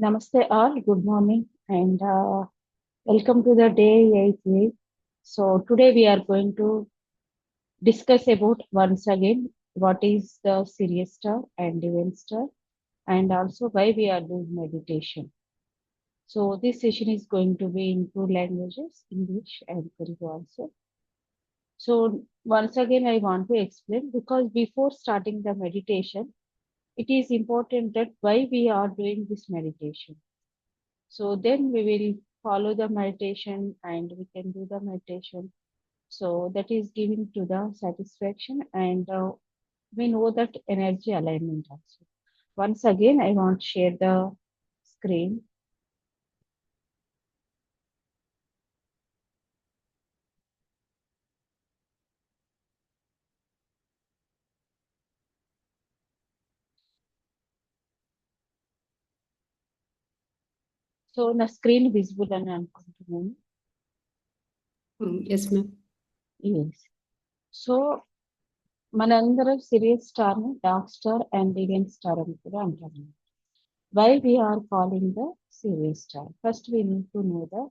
Namaste all, good morning, and welcome to the day 8 week. So today we are going to discuss about once again what is the Sirius star and event star, and also why we are doing meditation. So this session is going to be in two languages, English and Telugu also. So once again I want to explain because before starting the meditation, it is important that why we are doing this meditation. So then we will follow the meditation and we can do the meditation. So that is giving to the satisfaction and we know that energy alignment also. Once again, I want to share the screen. So the screen visible అని అనుకుంటున్నాను. Yes, ma'am. Yes. So మనందరం Sirius star ని dark star and event star అని కూడా అంటాము. Why we are calling the Sirius star? First, we need to know the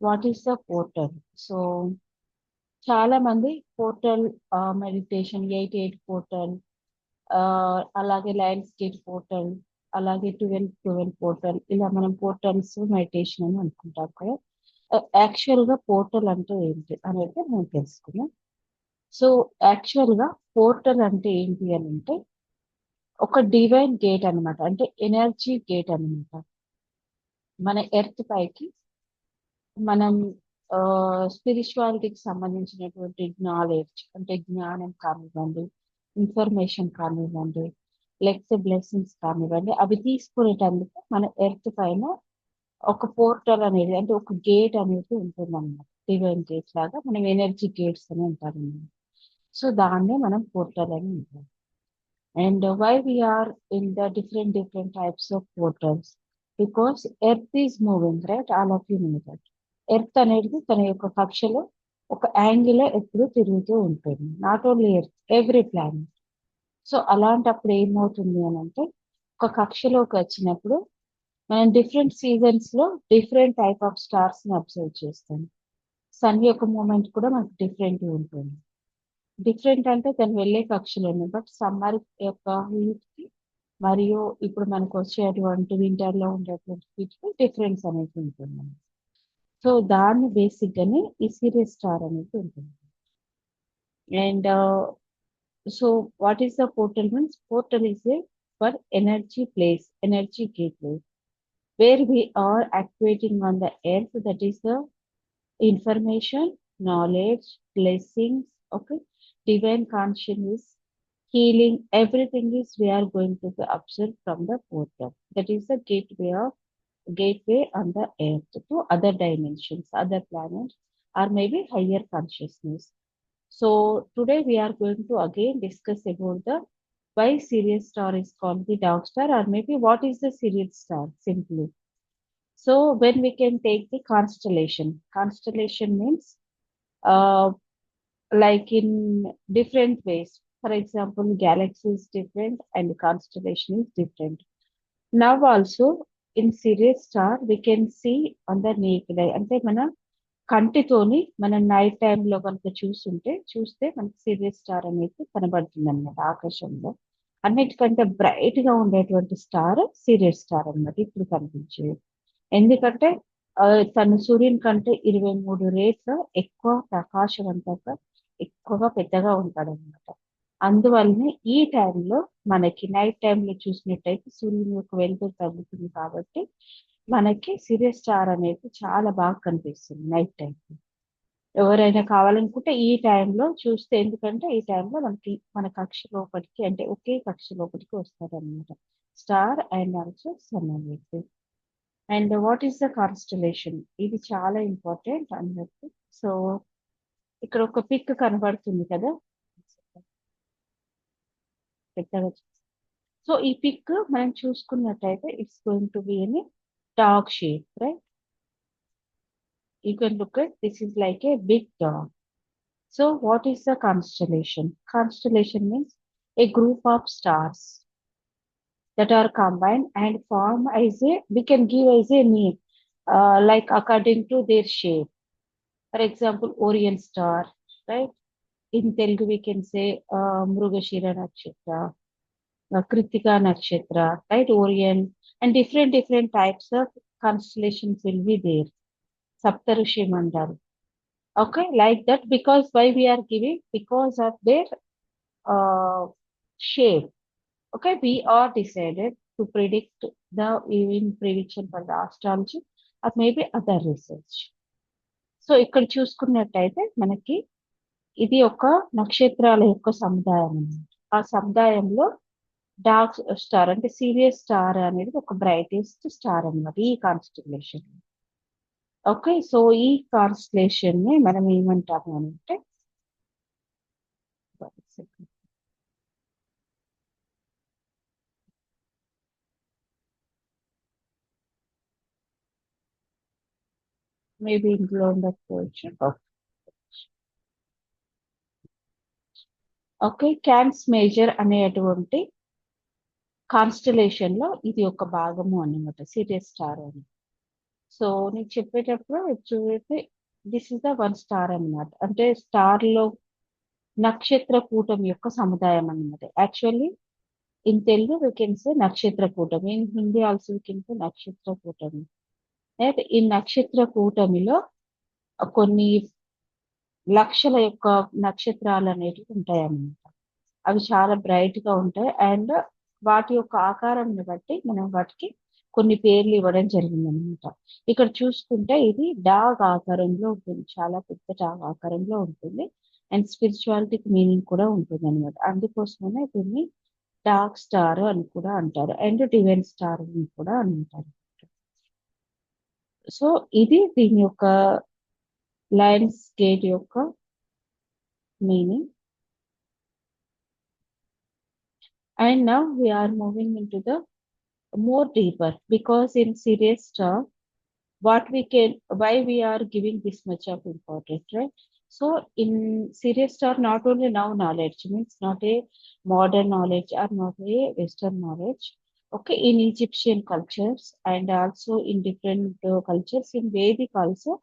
what is the portal. So, చాలా మంది portal meditation 88 portal అలాగే Lions gate portal అలాగే 12 portal ఇలా మనం పోర్టల్స్ మెడిటేషన్ అని అనుకుంటాం కదా. యాక్చువల్ గా పోర్టల్ అంటే ఏంటి అనేది మనం తెలుసుకున్నాం. సో యాక్చువల్ గా పోర్టల్ అంటే ఏంటి అని అంటే ఒక డివైన్ గేట్ అన్నమాట, అంటే ఎనర్జీ గేట్ అన్నమాట. మన ఎర్త్ పైకి మనం స్పిరిచువాలిటీకి సంబంధించినటువంటి నాలెడ్జ్ అంటే జ్ఞానం కానివ్వండి, ఇన్ఫర్మేషన్ కానివ్వండి, లేకపోతే బ్లెస్సింగ్స్ కానివ్వండి, అవి తీసుకునేటందుకు మన ఎర్త్ పైన ఒక పోర్టల్ అనేది అంటే ఒక గేట్ అనేది ఉంటుంది అన్నమాట. డివైన్ గేట్ లాగా మనం ఎనర్జీ గేట్స్ అని అంటారు అన్నమాట. సో దాన్నే మనం పోర్టల్ అని అంటాం. And why we are in the different types of portals because earth is moving, right? All of you know that. Earth అనేది తన యొక్క కక్షలో ఒక యాంగిల్ ఎప్పుడు తిరుగుతూ ఉంటుంది. Not only earth, every planet. So అలాంటప్పుడు ఏమవుతుంది అని అంటే ఒక కక్షలోకి వచ్చినప్పుడు మనం డిఫరెంట్ సీజన్స్ లో డిఫరెంట్ టైప్ ఆఫ్ స్టార్స్ ని అబ్జర్వ్ చేస్తాం. సన్ యొక్క మూమెంట్ కూడా మనకు డిఫరెంట్ ఉంటుంది. డిఫరెంట్ అంటే తను వెళ్ళే కక్షలోనే, బట్ సమ్మర్ యొక్క హీట్ కి మరియు ఇప్పుడు మనకు వచ్చేటువంటి వింటర్ లో ఉండేటువంటి హీట్ కి డిఫరెన్స్ అనేది ఉంటుంది. సో దాన్ని బేసిక్ గానే ఈ సీరియస్ స్టార్ అనేది ఉంటుంది. And so what is the portal means? Portal is A for energy place, energy gateway where we are activating on the earth, that is the information, knowledge, blessings, okay, divine consciousness, healing, everything is we are going to observe from the portal. That is the gateway on the earth to other dimensions, other planets, or maybe higher consciousness. So today we are going to again discuss about the why Sirius star is called the dark star, or maybe what is the Sirius star simply. So when we can take the constellation means uh, like in different ways. For example, galaxy is different and constellation is different. Now also in Sirius star we can see on the naked eye. అంటే మన కంటితోని మన night టైంలో కనుక చూస్తే మనకి serious star అనేది కనబడుతుంది అనమాట ఆకాశంలో. అన్నిటికంటే బ్రైట్ గా ఉండేటువంటి స్టార్ సీరియస్ స్టార్ అన్నమాట ఇప్పుడు కనిపించేది. ఎందుకంటే తను సూర్యుని కంటే 23 రేట్ల ఎక్కువ ప్రకాశవంతంగా ఎక్కువగా పెద్దగా ఉంటాడనమాట. అందువల్లనే ఈ టైంలో మనకి నైట్ టైంలో చూసినట్టయితే సూర్యుని యొక్క వెలుతురు తగ్గుతుంది కాబట్టి మనకి సీరియస్ స్టార్ అనేది చాలా బాగా కనిపిస్తుంది నైట్ టైం. ఎవరైనా కావాలనుకుంటే ఈ టైంలో చూస్తే, ఎందుకంటే ఈ టైంలో మనకి మన కక్ష లోపలికి అంటే ఒకే కక్ష లోపలికి వస్తారనమాట స్టార్ అండ్ ఆల్సో సన్ అనేది. And what is the constellation? ఇది చాలా ఇంపార్టెంట్ అందరికి. సో ఇక్కడ ఒక పిక్ కనబడుతుంది కదా పెద్దగా. సో ఈ పిక్ మనం చూసుకున్నట్టయితే it's going to be an dog shape, right? You can look at this is like a big dog. So what is the constellation? Constellation means a group of stars. that are combined and form as a, we can give as a name, like according to their shape. For example, Orient star, right? In Telugu, we can say Mrugashira Nakshatra, Kritika Nakshatra, right? Orient, and different types of constellations will be there. Saptarushi Mandal. Okay, like that, because why we are giving? Because of their uh, shape. Okay, we are decided to predict the even prediction for the astrology or maybe other research. So ఇక్కడ చూసుకున్నట్టయితే మనకి ఇది ఒక నక్షత్రాల యొక్క సముదాయం అన్నమాట. ఆ సముదాయంలో డార్క్ స్టార్ అంటే సీరియస్ స్టార్ అనేది ఒక బ్రైటెస్ట్ స్టార్ అన్నమాట ఈ కాన్స్టిలేషన్. ఓకే, సో ఈ కాన్స్టిలేషన్ ని మనం ఏమంటాము అంటే మేబీ ఇంట్లో ఉండకపోవచ్చు. ఓకే, క్యాన్స్ మేజర్ అనేటువంటి కాన్స్టలేషన్ లో ఇది ఒక భాగము అన్నమాట సీరియస్ స్టార్ అని. సో నీకు చెప్పేటప్పుడు చూస్తే this is the one star అన్నమాట. అంటే స్టార్ లో నక్షత్ర కూటం యొక్క సముదాయం అన్నమాట. Actually in Telugu we can say నక్షత్ర కూటమి, in Hindi also we can say నక్షత్ర కూటమి. అయితే ఈ నక్షత్ర కూటమిలో కొన్ని లక్షల యొక్క నక్షత్రాలు అనేటివి ఉంటాయి అన్నమాట. అవి చాలా బ్రైట్ గా ఉంటాయి అండ్ వాటి యొక్క ఆకారాన్ని బట్టి మనం వాటికి కొన్ని పేర్లు ఇవ్వడం జరిగింది అనమాట. ఇక్కడ చూసుకుంటే ఇది డాగ్ ఆకారంలో ఉంటుంది, చాలా పెద్ద డాగ్ ఆకారంలో ఉంటుంది అండ్ స్పిరిచువాలిటీకి మీనింగ్ కూడా ఉంటుంది అనమాట. అందుకోసమనే దీన్ని డార్క్ స్టార్ అని కూడా అంటారు అండ్ డివైన్ స్టార్ అని కూడా అంటారు. సో ఇది దీని యొక్క లయన్స్ గేట్ యొక్క meaning. And now we are moving into the more deeper, because in Sirius star, what we can, why we are giving this much of importance, right? So in Sirius star, not only now knowledge means not a modern knowledge or not a Western knowledge. Okay, in Egyptian cultures and also in different cultures, in Vedic also,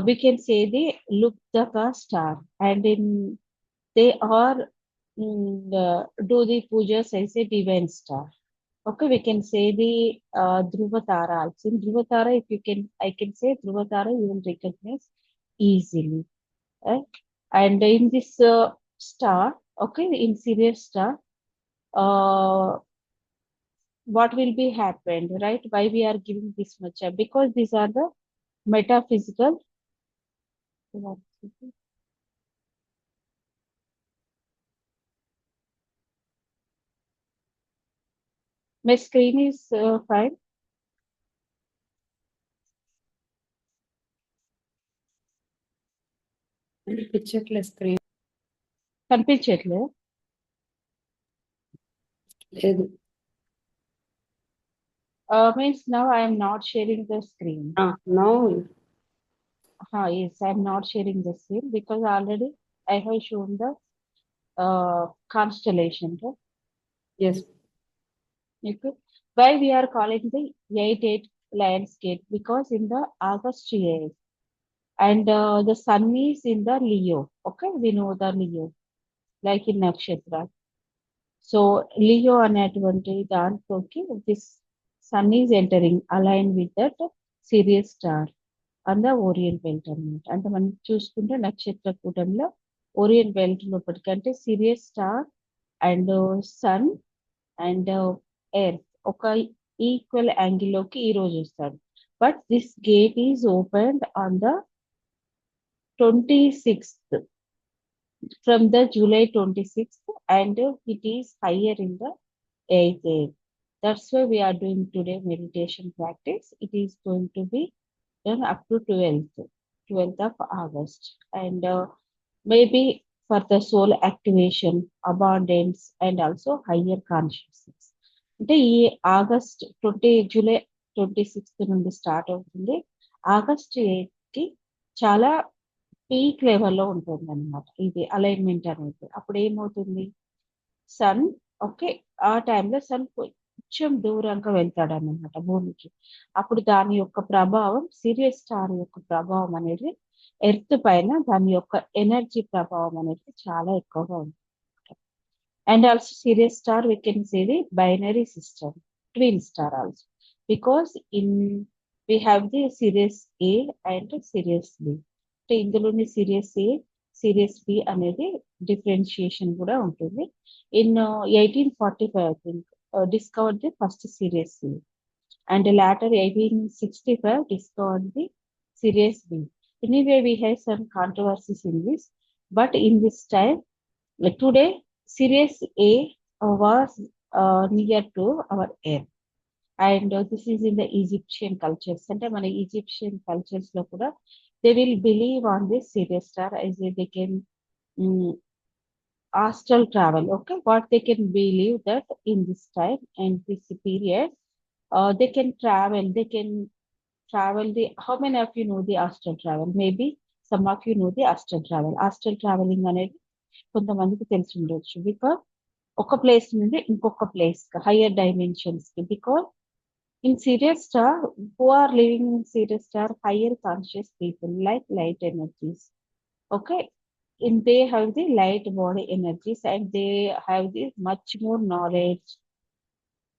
we can say the Luptaka star, and in they are do the pujas as a divine star. Okay, we can say the Dhruva Tara also. In Dhruva Tara, if you can, I can say Dhruva Tara, you will recognize easily. Right? And in this star, okay, in Sirius star, what will be happened, right? Why we are giving this much? Because these are the metaphysical. My screen is fine. Pictureless screen కనిపించట్లేదు. లేదు. Means now I am not sharing the screen. No Yes, I am not sharing the screen because already I have shown the constellation. Right? Yes Okay. Why we are calling the 8-8 landscape? Because in the August 8 and the sun is in the Leo. Okay, we know the Leo, like in Nakshatra. So Leo అనేటువంటి దాంట్లోకి this sun is entering aligned with that Sirius star on the Orient belt అన్నమాట. అంటే మనం చూసుకుంటే నక్షత్ర కూటంలో orient belt లోపటికంటే Sirius star and sun and earth ఒక ఈక్వల్ యాంగిల్ లోకి ఈ రోజు వస్తాడు. But this gate is opened on the 26th, from the July 26th, and it is higher in the 8th day. That's why we are doing today meditation practice. It is going to be done up to 12th of August. And maybe for the soul activation, abundance, and also higher consciousness. అంటే ఈ August July 26 నుండి start అవుతుంది. August 8 కి చాలా peak లెవెల్లో ఉంటుంది అనమాట ఇది అలైన్మెంట్ అనేది. అప్పుడు ఏమవుతుంది, సన్ ఓకే ఆ టైంలో సన్ కొంచెం దూరంగా వెళ్తాడు అన్నమాట భూమికి. అప్పుడు దాని యొక్క ప్రభావం సిరియస్ స్టార్ యొక్క ప్రభావం అనేది ఎర్త్ పైన దాని యొక్క ఎనర్జీ ప్రభావం అనేది చాలా ఎక్కువగా ఉంటుంది. And also Sirius star, we can say the binary system, twin star also. Because in we have the Sirius A and Sirius B. అంటే ఇందులోని Sirius A, Sirius B అనేది డిఫరెన్షియేషన్ కూడా ఉంటుంది. In 1845 I think discovered the first Sirius C. And later 1865 discovered the Sirius B. Anyway, we have some controversies in this, but in this time, like today, Sirius A was near to our Earth. And this is in the Egyptian cultures. అంటే మన Egyptian cultures లో కూడా they will believe on this Sirius star as they can astral travel. Okay, what they can believe that in this time and this period, they can travel. They can travel the. How many of you know the astral travel? Maybe some of you know the astral travel. Astral traveling అనేది కొంతమందికి తెలిసి ఉండొచ్చు. Because ఒక place నుండి ఇంకొక place higher dimensions కి. Because in Sirius star who are living in Sirius star higher conscious people like light energies. Okay, in they have the light body energies and they have the much more knowledge.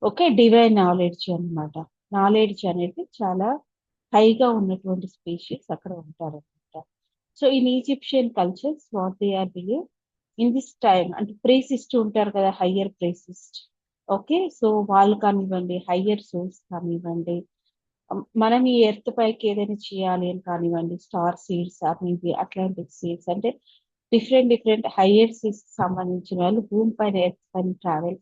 Okay, divine knowledge అన్నమాట. Knowledge అనేది చాలా హైగా ఉన్నటువంటి species అక్కడ ఉంటారు అనమాట. So in Egyptian cultures what they are believe in this time, అంటే priests ఉంటారు కదా, హయ్యర్ ప్రీసిస్ట్. ఓకే, సో వాళ్ళు కానివ్వండి, హయ్యర్ సోల్స్ కానివ్వండి, మనం ఈ ఎర్త్ పైకి ఏదైనా చేయాలి అని కానివ్వండి, స్టార్ సీడ్స్ అనేది అట్లాంటిక్ సీడ్స్ అంటే డిఫరెంట్ హయ్యర్ సీడ్స్ సంబంధించిన వాళ్ళు భూమి పైన ఎర్త్ పైన ట్రావెల్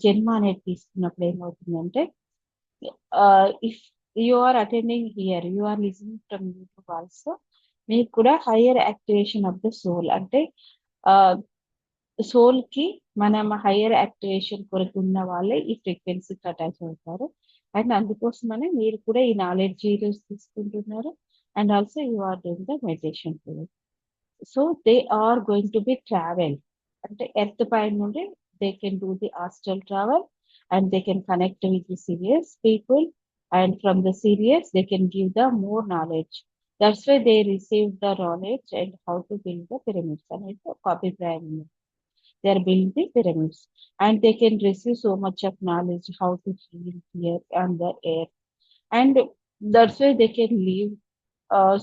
జన్మ అనేది తీసుకున్నప్పుడు ఏమవుతుందంటే, if you are attending here, you are listening from YouTube also, మీకు కూడా higher activation of the soul, అంటే సోల్ కి మనం హయ్యర్ యాక్టివేషన్ కొరకు ఉన్న వాళ్ళే ఈ ఫ్రీక్వెన్సీకి అటాచ్ అవుతారు. అండ్ అందుకోసమనే మీరు కూడా ఈ నాలెడ్జ్ ఈరోజు తీసుకుంటున్నారు. And also you are doing the meditation today. So they are going to be travel, అంటే ఎర్త్ పైన నుండి they can do the astral travel and they can connect with the Sirius people, and from the Sirius they can give the more knowledge. That's why they receive the knowledge and how to build the pyramids అనేది ఒక అభిప్రాయం ఉంది. They are building the pyramids and they can receive so much of knowledge how to heal here on the air, and that's why they can live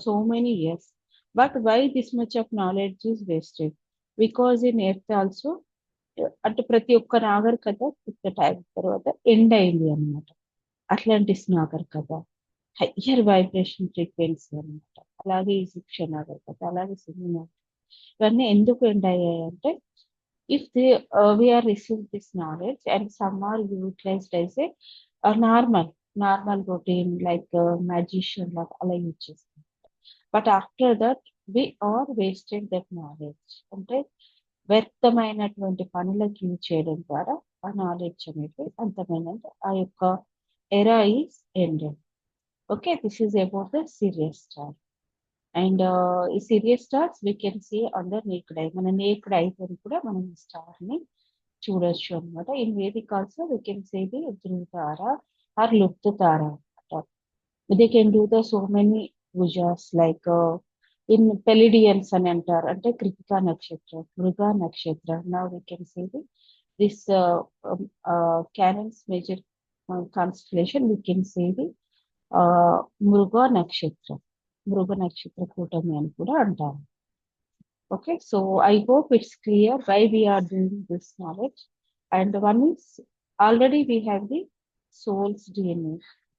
so many years. But why this much of knowledge is wasted? Because in earth also అంటే ప్రతి ఒక్క నాగరికత ఒక time తర్వాత end అయింది అనమాట. Atlantis నాగరికత higher vibration frequency అనమాట. అలాగే ఈజిప్షియన్ నాగరికత, అలాగే సింధు నాగరికత, ఇవన్నీ ఎందుకు ఎండ్ అయ్యాయి అంటే, if they we are received this knowledge and some are utilized as a normal routine like magician like అలా యూజ్ చేస్తాం. But after that we are wasted that knowledge, అంటే వ్యర్థమైనటువంటి పనులకు యూజ్ చేయడం ద్వారా ఆ నాలెడ్జ్ అనేది అంతమైన ఆ యొక్క era is ended. Okay, this is about the Sirius star. And ఈ Sirius stars we can see on the naked eye. మన నేక్డ్ ఐ తో కూడా మనం ఈ స్టార్ ని చూడొచ్చు అనమాట. In Vedic also we can see the Dhruva Tara or lupta tara అనమాట. They can do the so many pujas like in Pleiadians అని అంటారు, అంటే కృతికా నక్షత్రం, మృగా నక్షత్రం. Now we can see the this Canis Major constellation we can see the Mriga నక్షత్రం, మృగ నక్షత్ర కూటమి అని కూడా అంటారు. Okay, so I hope it's clear why we are doing this knowledge. And one is already we have the soul's DNA.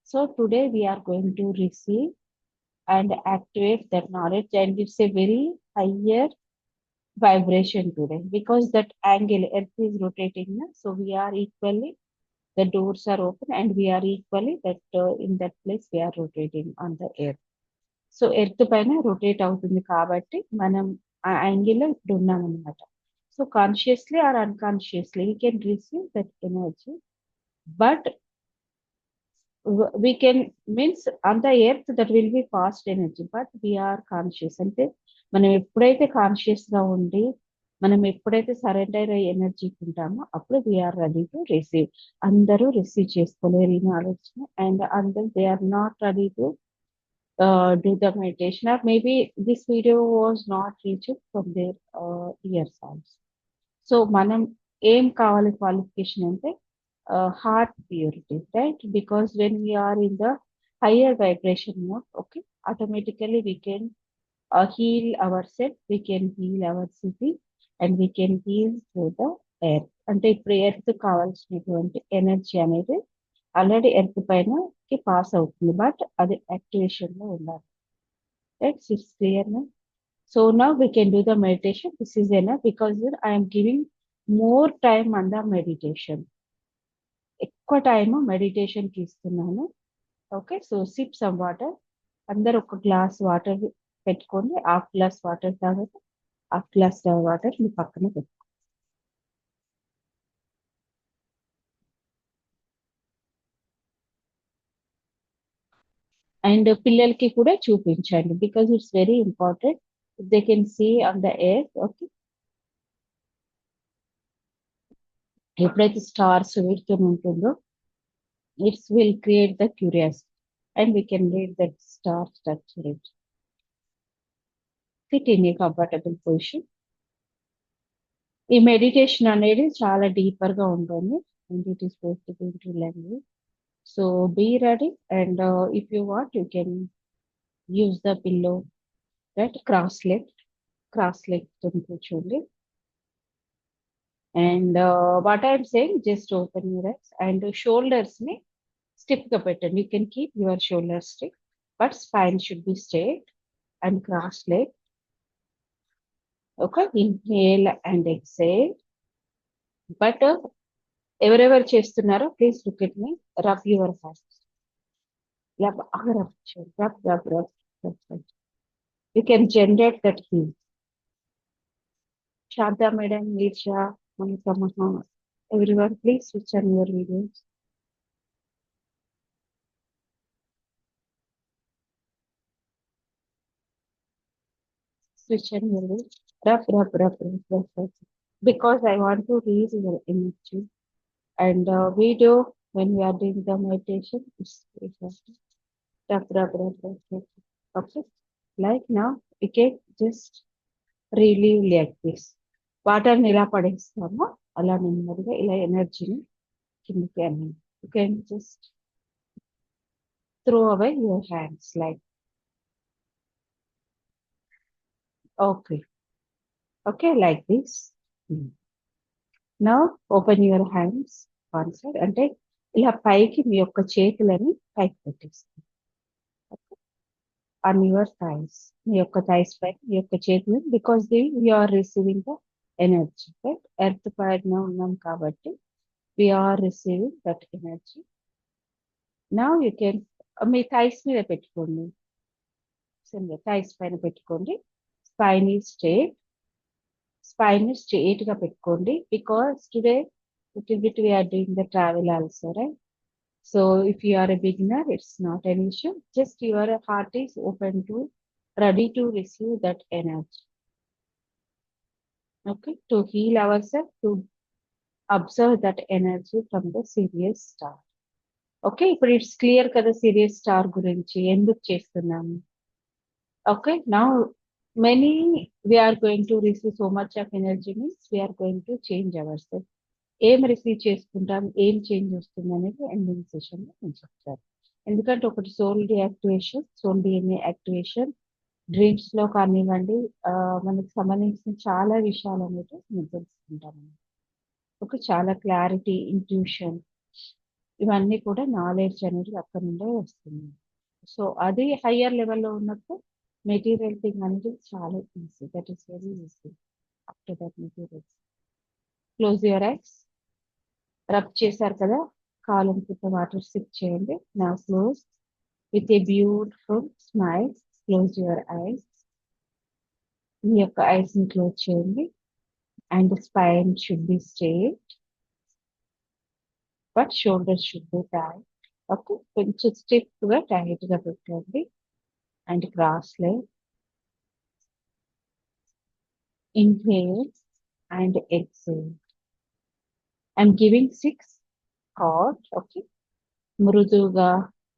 So today we are going to receive and activate that knowledge, and it's a very higher vibration today because that angle earth is rotating, so we are equally, the doors are open and we are equally that in that place we are rotating on the earth. So earth పైన rotate అవుతుంది కాబట్టి మనం ఆ angle లో ఇప్పుడు ఉన్నాం అనమాట. So consciously or unconsciously we can receive that energy, but we can means on the earth that will be fast energy, but we are conscious. అంటే మనం ఎప్పుడైతే కాన్షియస్ గా ఉండి మనం ఎప్పుడైతే సరెండర్ అయ్యే ఎనర్జీకి ఉంటామో అప్పుడు వీఆర్ రెడీ టు రిసీవ్. అందరూ రిసీవ్ చేసుకోలేరు ఈ నాలెడ్జ్ అండ్ అందరూ they are not ready to do the meditation, or maybe this video was not reached from their ears also. So మనం ఏం కావాలి క్వాలిఫికేషన్ అంటే heart purity, right? Because when we are in the higher vibration mode, okay, automatically we can heal ourselves, we can heal our city, and we can heal through the air. అంటే ఇప్పుడు earth కావాల్సినటువంటి energy అనేది already earth పైన కి pass అవుతుంది, but అది activation లో ఉండాలి, రైట్? ఇట్స్ క్లియర్ నా? So now we can do the meditation. This is enough because I'm giving more time on the meditation. ఎక్కువ టైం మెడిటేషన్ కి ఇస్తున్నాను. Okay, so sip some water. అందరు ఒక గ్లాస్ వాటర్ పెట్టుకొని half glass water తాగితే half glass water మీ పక్కన పెట్టుకోండి. అండ్ పిల్లలకి కూడా చూపించండి, because it's very important. They can see on the air. Okay, ఎప్పుడైతే స్టార్స్ వీటితో ఉంటుందో it's will create the curiosity and we can read that star structure. It sit in a comfortable position. ఈ meditation అనేది చాలా deeper గా ఉంటుంది and it is based language. So be ready and if you want you can use the pillow, right? Cross leg తో కూర్చోండి. And what I'm saying, just open your eyes and shoulders ని stiff గా పెట్టండి. You can keep your shoulder stiff, but spine should be straight and cross leg. Okay, inhale and exhale. But ఎవరెవరు చేస్తున్నారో please look at me. Rub your hands. ఇలా బాగా rub చేయండి. Rub rub rub rub. You can generate that heal. Sharada madam, Irsha, Monica Maha, everyone, please switch on your videos. Switch on your videos. Rub. Because I want to read your energy. And video, when we are doing the meditation, it's rub. Okay. Like now, we can just relieve like this. వాటర్ని ఇలా పడేస్తామో అలా నెమ్మదిగా ఇలా ఎనర్జీని కిందకి అన్నీ. You can just throw away your hands like okay like this. Now open your hands one side, అంటే ఇలా పైకి మీ యొక్క చేతులని పైకి పెట్టేస్తాం on your thighs. మీ యొక్క థైస్ పైన మీ యొక్క చేతులు, because we are receiving the energy, right? Earth పైన ఉన్నాం కాబట్టి we are receiving that energy. Now you can me thighs మీద పెట్టుకోండి, థైస్ పైన పెట్టుకోండి. స్పైన్ ఈజ్ స్ట్రైట్ గా పెట్టుకోండి, because today little bit we are doing the travel also, right? So if you are a beginner, it's not an issue. Just your heart is open to, ready to receive that energy. Okay, to heal ourselves, to observe that energy from the Sirius star. Okay, ఇప్పుడు it's clear కదా Sirius star గురించి ఎందుకు చేస్తున్నాము. Okay, now many we are going to receive so much of energy means we are going to change ourselves. ఏం receive చేసుకుంటాం, ఏం change వస్తుంది అనేది ఎండింగ్ సెషన్ లో నేను చెప్తాను. ఎందుకంటే ఒకటి soul deactivation, soul DNA activation, dreams లో కానివ్వండి, మనకు సంబంధించిన చాలా విషయాలు అనేది మేము తెలుసుకుంటాం. ఒక చాలా క్లారిటీ, ఇంట్యూషన్, ఇవన్నీ కూడా నాలెడ్జ్ అనేది అక్కడ నుండే వస్తుంది. సో అది హయ్యర్ లెవెల్లో ఉన్నప్పుడు మెటీరియల్ థింగ్ అనేది చాలా easy, that is very easy. After that material close your eyes. Rub చేశారు కదా, కాలం కింద వాటర్ సిప్ చేయండి. నా close with a beautiful smile. Close your eyes. మీ యొక్క ఐస్ ని క్లోజ్ చేయండి. And spine should be straight, but shoulder should be tight. Okay, కొంచెం స్టిఫ్ గా టైట్ గా పెట్టండి. And cross leg. Inhale and exhale. I'm giving 6 cards, okay? మృదువుగా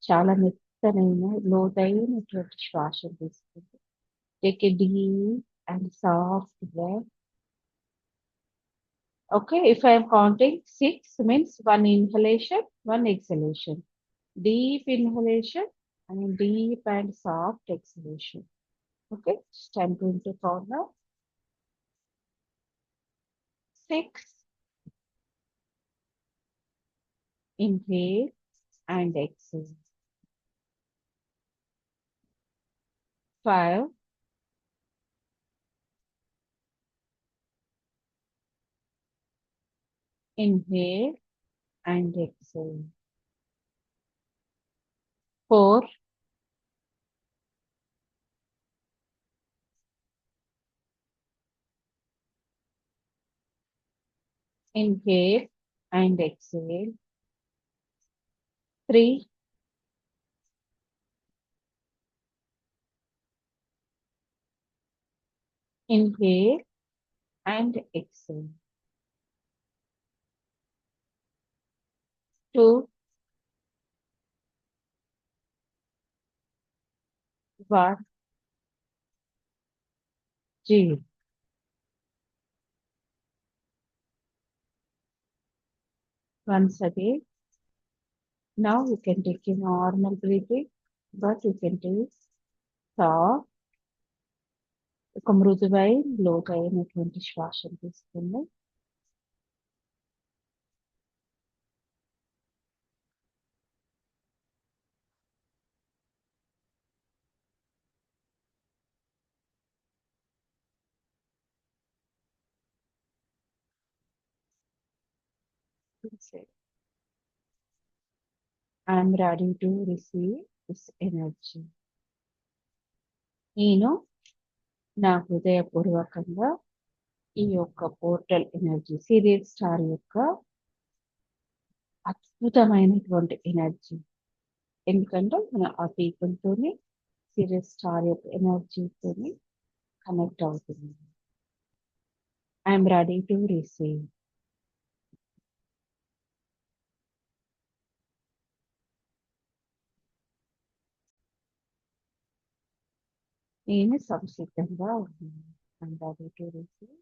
చాలా మెత్తనైన లోతైనటువంటి శ్వాస తీసుకుంది. Take a deep and soft breath. Okay, if I am counting 6 means 1 inhalation, 1 exhalation. Deep inhalation and deep and soft exhalation. Okay, just I'm going to count now. 6. Inhale and exhale. 5. Inhale and exhale. 4. Inhale and exhale. 3. Inhale and exhale. 2. 1. 0. Once again. Now you can take a normal breathing, but you can take soft, ఒక మృదువైన లోతైనటువంటి శ్వాసను తీసుకుందాం. I am ready to receive this energy. నేను నా హృదయపూర్వకంగా ఈ యొక్క portal energy serial star యొక్క అద్భుతమైనటువంటి ఎనర్జీ, ఎందుకంటే మన ఆ పీపుల్తోని సీరియల్ స్టార్ యొక్క ఎనర్జీతోని కనెక్ట్ అవుతుంది. I'm ready to receive. నేను సంసిద్ధంగా ఉన్నాను. I'm ready to receive.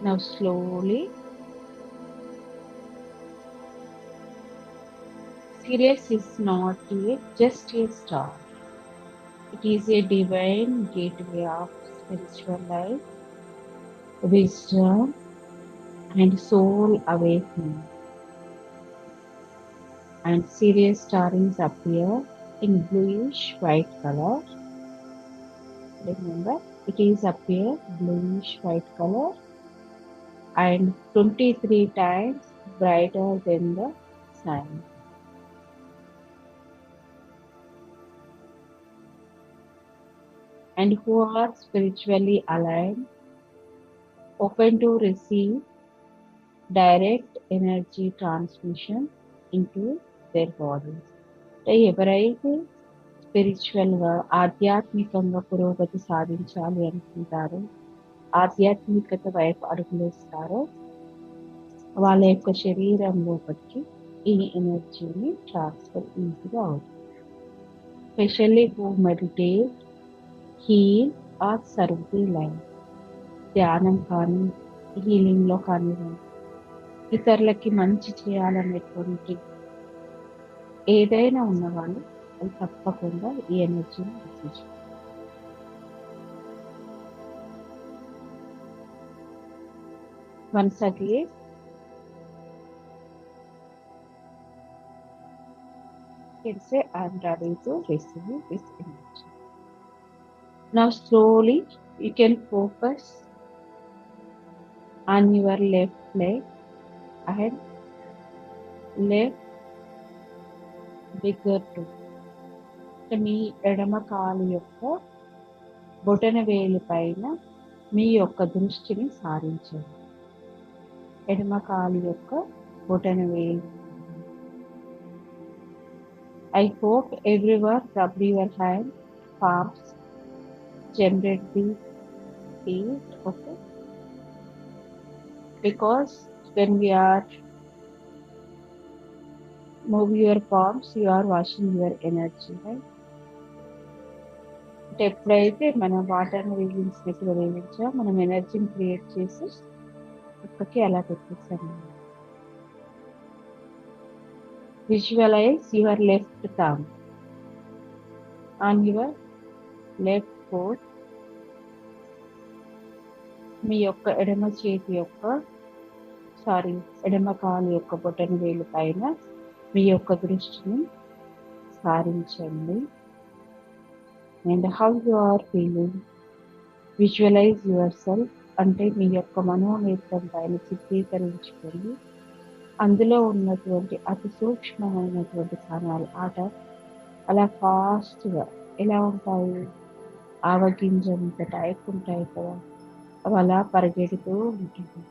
Now slowly, Sirius is not just a star. It is a divine gateway of spiritual life, wisdom, and soul awakening. And Sirius stars appear in bluish white color. Remember, it is appear bluish white color and 23 times brighter than the sun. And who are spiritually aligned, open to receive direct energy transmission into their bodies. ఎవరైతే స్పిరిచువల్గా ఆధ్యాత్మికంగా పురోగతి సాధించాలి అనుకుంటారో, ఆధ్యాత్మికత వైపు అడుగులేస్తారో, వాళ్ళ యొక్క శరీరం లోపలికి ఈ ఎనర్జీని ట్రాన్స్ఫర్ ఈజీగా అవుతుంది. Specially who meditate, heal or serve the life. ధ్యానం కానీ హీలింగ్లో కానివ్వండి, ఇతరులకి మంచి చేయాలనేటువంటి ఏదైనా ఉన్నవాళ్ళు అది తప్పకుండా ఈ ఎనర్జీని రచించారు. Once again, you can say, I am ready to receive this energy. Now slowly you can focus on your left leg and left bigger toe. మీ ఎడమ కాలు యొక్క బొటన వేలు పైన మీ యొక్క దృష్టిని సారించండి. ఎడమ కాలు యొక్క బొటన వేలు. I hope everyone rub your hand, palms, generate the heat, okay? Because when we are move your palms, you are washing your energy, right? అంటే ఎప్పుడైతే మనం వాటర్ని వేయించినట్టుగా వేయించా మనం ఎనర్జీని క్రియేట్ చేసి పక్కకి అలా పెట్టేస్తాం. Visualise your left thumb on your left foot. మీ యొక్క ఎడమ చేతి యొక్క ఎడమ కాలు యొక్క బొటన వేలు పైన మీ యొక్క దృష్టిని సారించండి. And how you are feeling, visualise your self అంటే మీ యొక్క మనోనేత్రం పైన చిత్రీకరించుకొని అందులో ఉన్నటువంటి అతి సూక్ష్మమైనటువంటి కణాలు అలా ఫాస్ట్గా ఎలా ఉంటాయి, ఆవగింజంత టైప్ ఉంటాయి కదా, అవి అలా పరిగెడుతూ ఉంటుంది.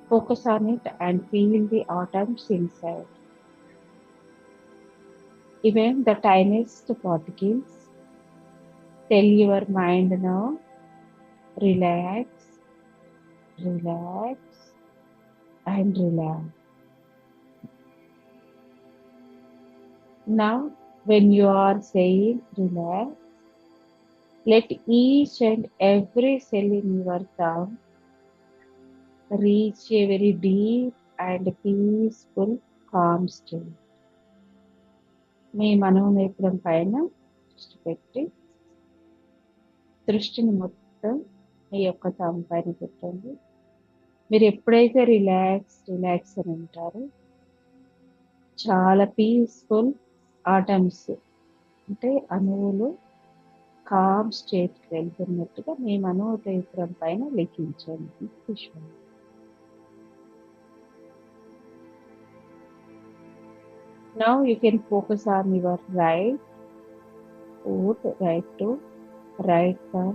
Focus on it and feel the atoms inside. Even the tiniest particles. Tell your mind now, relax, relax, and relax. Now, when you are saying relax, let each and every cell in your thumb reach a very deep and peaceful, calm state. మీ మనోనేత్రం పైన దృష్టి పెట్టి దృష్టిని మొత్తం మీ యొక్క thumb పైన పెట్టండి. మీరు ఎప్పుడైతే రిలాక్స్ అని అంటారో చాలా పీస్ఫుల్ ఆటమ్స్ అంటే అణువులు కామ్ స్టేట్కి వెళ్తున్నట్టుగా మీ మనోనేత్రం పైన లిఖించండి. విశ్వం. Now you can focus on your right foot, right toe, right thumb.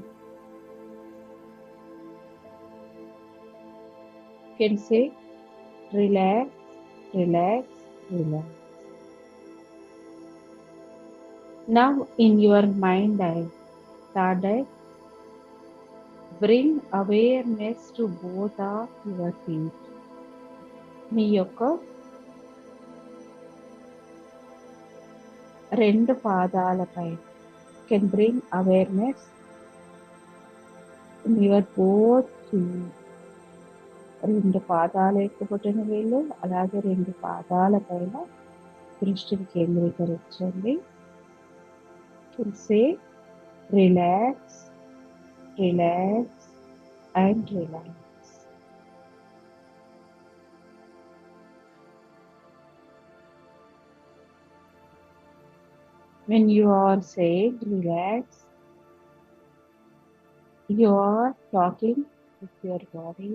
You can say relax, relax, relax. Now in your mind eye, third eye, bring awareness to both of your feet. మీ యొక్క రెండు పాదాలపై can bring awareness in your both feet. రెండు పాదాల యొక్క బొటన వేలు అలాగే రెండు పాదాల పైన దృష్టిని కేంద్రీకరించండి. Say relax, relax and relax. When you are saying relax, you are talking with your body.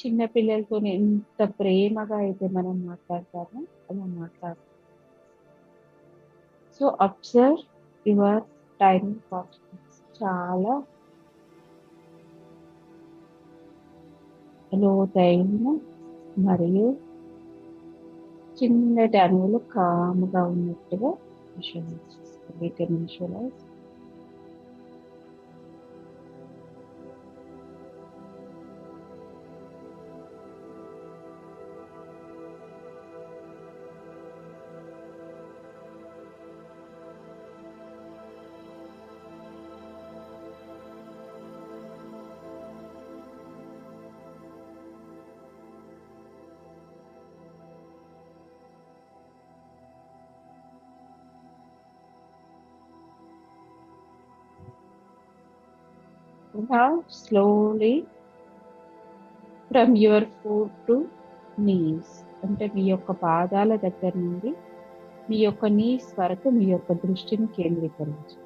చిన్న పిల్లలతో ఎంత ప్రేమగా అయితే మనం మాట్లాడతామో అలా మాట్లాడతాం. So observe your tiny particles. చాలా లోతైన మరియు చిన్నటి అణువులు కాముగా ఉన్నట్టుగా visualise. Now slowly from your foot to knees, అంటే మీ యొక్క పాదాల దగ్గర నుండి మీ యొక్క నీస్ వరకు మీ యొక్క దృష్టిని కేంద్రీకరించు.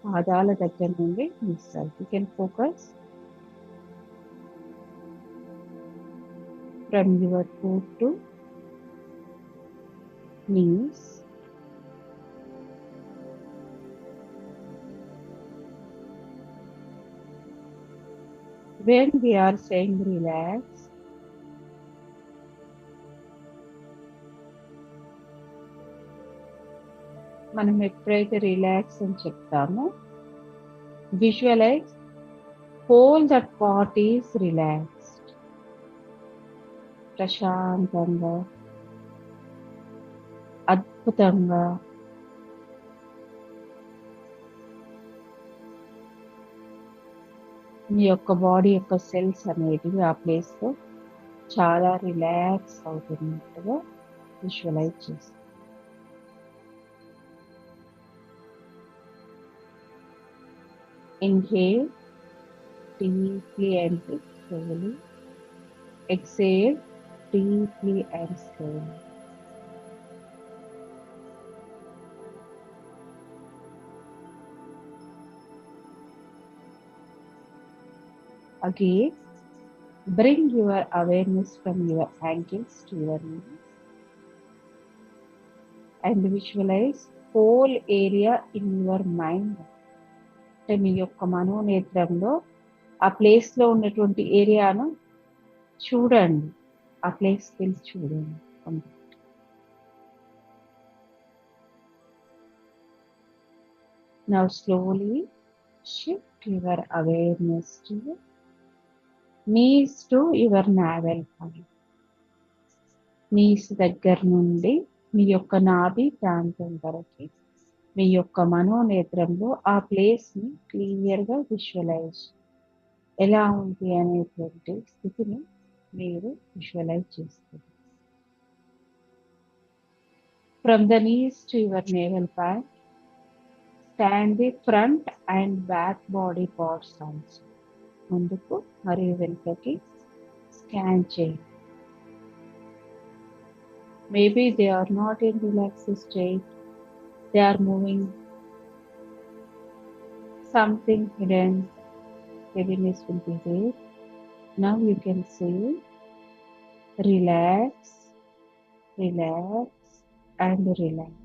పాదాల దగ్గర నుండి నీస్ వరకు. You can focus from your foot to knees. When we are saying relax, మనం ఎప్పుడైతే రిలాక్స్ అని చెప్తామో visualise whole that part is relaxed. ప్రశాంతంగా, అద్భుతంగా, మీ యొక్క బాడీ యొక్క సెల్స్ అనేటివి ఆ ప్లేస్లో చాలా రిలాక్స్ అవుతున్నట్టుగా విజువలైజ్ చేస్తాం. Inhale deeply and slowly. Exhale deeply and slowly. Again, bring your awareness from your ankles to your knees and visualize whole area in your mind. అంటే మీ యొక్క మనోనేత్రంలో ఆ ప్లేస్లో ఉన్నటువంటి ఏరియాను చూడండి, ఆ ప్లేస్ వెళ్ళి చూడండి. Now slowly shift your awareness to knees to your navel point. knees దగ్గర నుండి మీ యొక్క నాభి ప్రాంతం వరకు మీ యొక్క మనోనేత్రంలో ఆ ప్లేస్ని క్లియర్గా విజువలైజ్, ఎలా ఉంది అనేటువంటి స్థితిని మీరు విజువలైజ్ చేస్తారు. From the knees to your navel point, scan the front and back body parts also. ముందుకు మరియు వెనుకకి స్కాన్ చేయండి. Maybe they are not in relaxed state, they are moving, something hidden, heaviness will be there. Now you can say relax, relax and relax.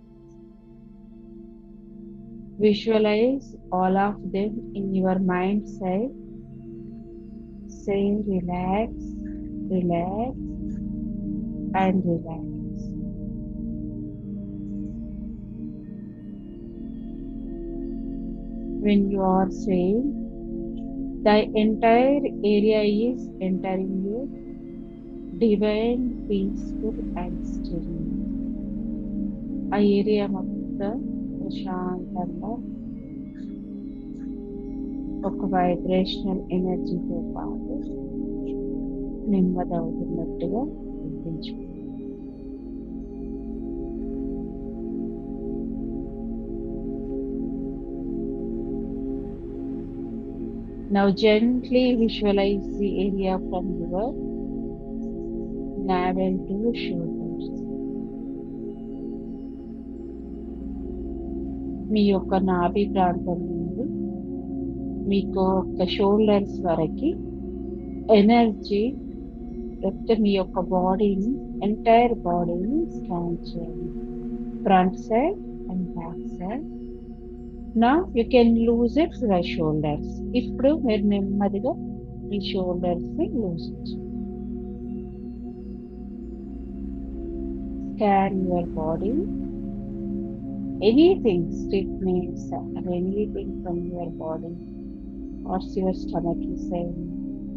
Visualize all of them in your mind side. Say relax, relax and relax. When you are saying, the entire area is entering you divine, peaceful and stilling. ఆ area మొత్తం ప్రశాంతంగా ఒక vibrational ఎనర్జీతో పాటు నెమ్మదవుతున్నట్టుగా అనిపించుకుంటుంది. Now gently visualize the area from your navel to shoulders. మీ యొక్క నాభి ప్రాంతం నుండి మీకు ఒక షోల్డర్స్ వరకు ఎనర్జీ లేకపోతే మీ యొక్క బాడీని, ఎంటైర్ బాడీని స్కాన్ చేయండి, front side and back side. Now you can lose it to the shoulders. ఇప్పుడు మీరు నెమ్మదిగా మీ షోల్డర్స్ని లూజ్ చేయండి. Scan your body. Anything, stiffness or anything from your body, or your stomach is saying,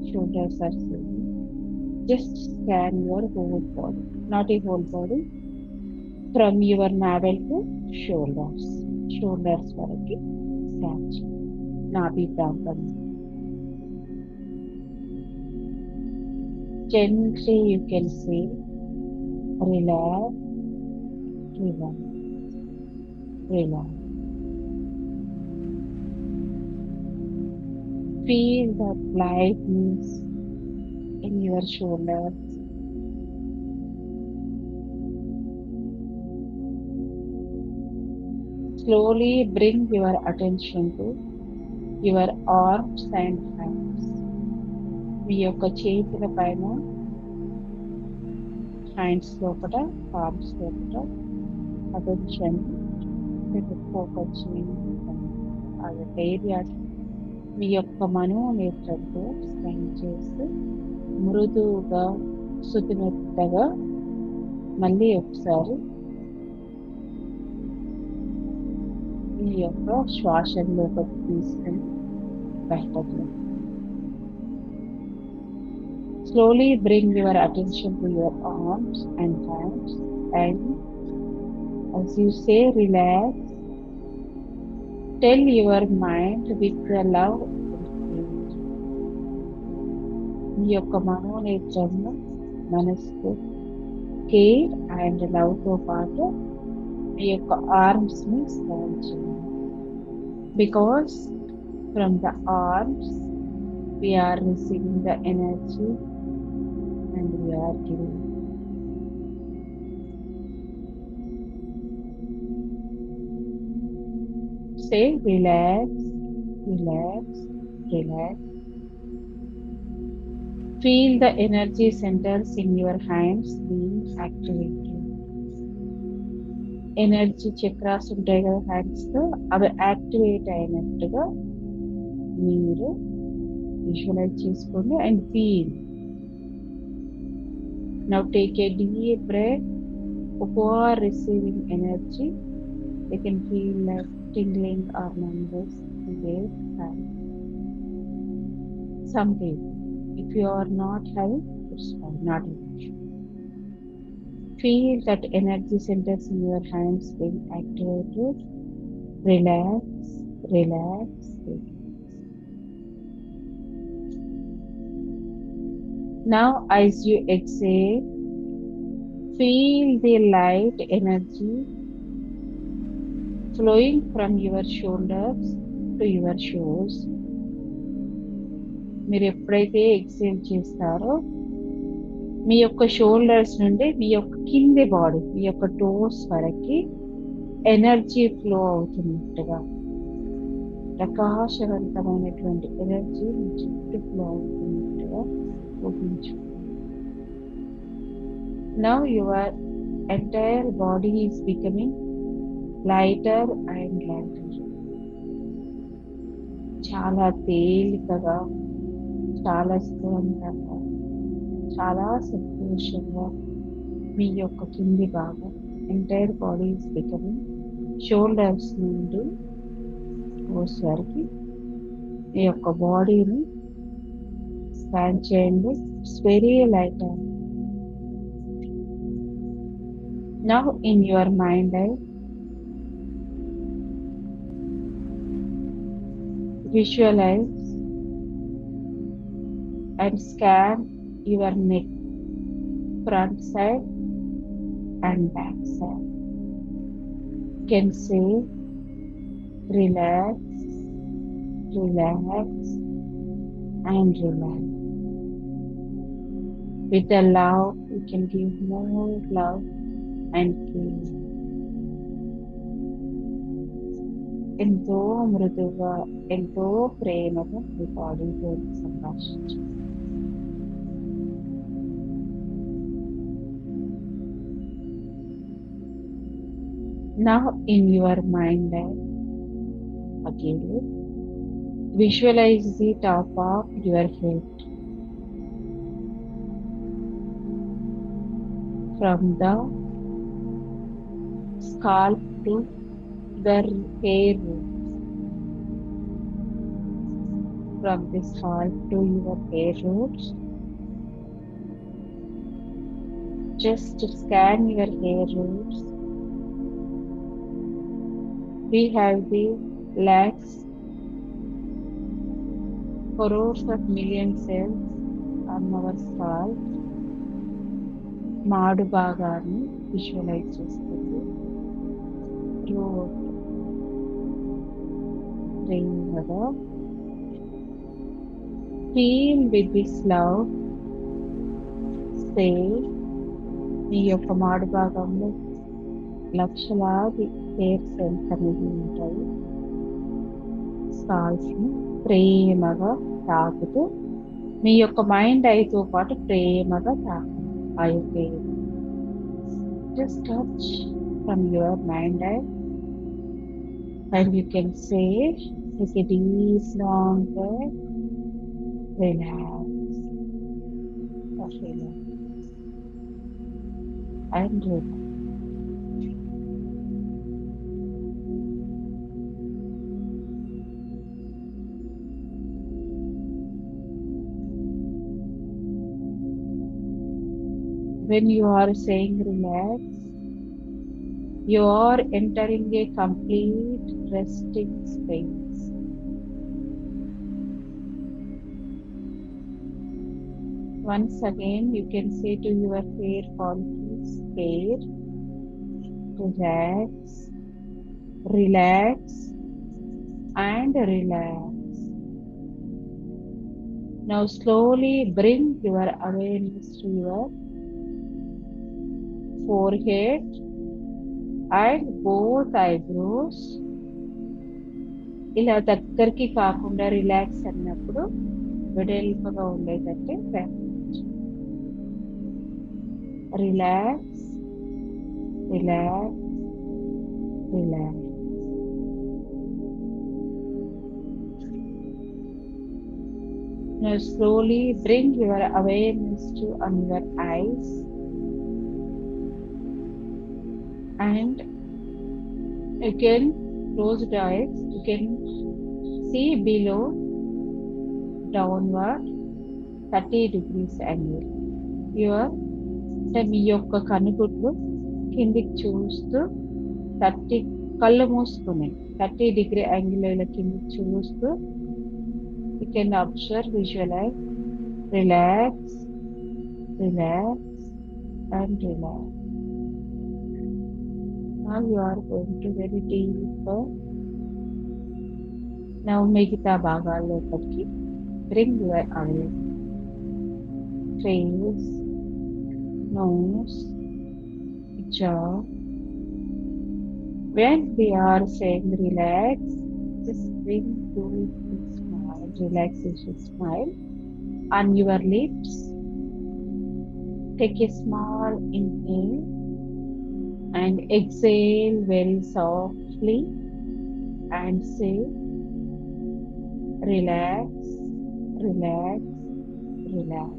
shoulders are saying, just scan your whole body, not a whole body, from your navel to shoulders. Shoulders వరకు scan చేయండి, నాభి ప్రాంతం. Gently you can say relax, relax, relax. Feel the lightness in your shoulders. Slowly bring your attention to your arms and hands. మీ యొక్క చేతుల పైన hands లోపల, arms లోపల attention focus చేయండి. ఆ యొక్క ఏరియాని మీ యొక్క మనోనేత్రంతో స్కాన్ చేసి మృదువుగా శుతిమెత్తగా మళ్ళీ ఒకసారి మీ యొక్క శ్వాసంలోకి తీసుకొని బయటకు. Slowly bring your attention to your arms and hands, and as you say relax, tell your mind with the love and care. మీ యొక్క మనోనేత్రంలో మనస్సు కేర్ అండ్ లవ్ తో పాటు మీ యొక్క ఆర్మ్స్ ని స్కాన్ చేయండి. Because from the arms we are receiving the energy and we are giving. Say relax, relax, relax. Feel the energy centers in your hands being activated. Energy chakras ఉంటాయి కదా hands తో, అవి activate అయినట్టుగా మీరు visualize చేసుకోండి and feel. Now take a deep breath. who are receiving energy, they can feel like tingling or numbness in their hands. Some people, if you are not having, it's fine, not an issue. Feel that energy centers in your hands being activated. Relax, relax, relax. Now, as you exhale, feel the light energy flowing from your shoulders to your shoulders. మీరు ఎప్పుడైతే exhale చేస్తారో మీ యొక్క shoulders నుండి మీ యొక్క కింది body, మీ యొక్క toes వరకు energy flow అవుతున్నట్టుగా, ప్రకాశవంతమైనటువంటి energy మీ చుట్టూ flow అవుతున్నట్టుగా ఊహించు. Now your entire body is becoming lighter and lighter. చాలా తేలికగా, చాలా స్పందంగా, చాలా సంతోషంగా మీ యొక్క కింది భాగం entire body is becoming, shoulders నుండి టోస్ వరకు మీ యొక్క బాడీని స్కాన్ చేయండి. It's very light. Now in your mind eye, visualize and scan your neck, front side and back side. You can say relax, relax and relax. With the love, you can give more love and care. ఎంతో మృదువుగా, ఎంతో ప్రేమగా మీ బాడీతో సంభాషించు. Now in your mind again, visualize the top of your head. From the scalp to the hair roots. From the scalp to your hair roots. Just scan your hair roots. We have the lakhs, crores of million cells on our scalp. మాడు భాగాన్ని visualise చేస్తుంది. ప్రేమగా feel with this love. సే, మీ యొక్క మాడు భాగంలో లక్షలాది hair cells అనేవి ఉంటాయి. స్కాల్స్ ని ప్రేమగా తాకుతూ మీ యొక్క మైండ్ ఐతో పాటు ప్రేమగా తాకండి. ఆ యొక్క Just touch from your mind eye, and you can say, take a deep, long breath, relax, relax, and relax. When you are saying relax, you are entering a complete resting space. Once again, you can say to your hair follicles, hair, relax, relax, and relax. Now slowly bring your awareness to your forehead and both eyebrows. ఇలా దగ్గరికి కాకుండా relax అన్నప్పుడు వెడల్పుగా ఉండేటట్టే relax, relax, relax. Now slowly bring your awareness to on your eyes and again closed eyes. You can see below downward 30 degrees angle. మీ యొక్క కనుగుడ్లు కిందికి చూస్తూ 30 కళ్ళు మూసుకుని 30 degree యాంగిల్ ఇలా కిందికి చూస్తూ you can observe, visualize, relax, relax, and relax. Now you are going to very deeper. Now మిగతా భాగాల్లోకి bring your awareness. Face, nose, jaw. When we are saying relax, just bring to smile, relaxation smile on your lips. Take a small inhale and exhale very softly and say relax, relax, relax.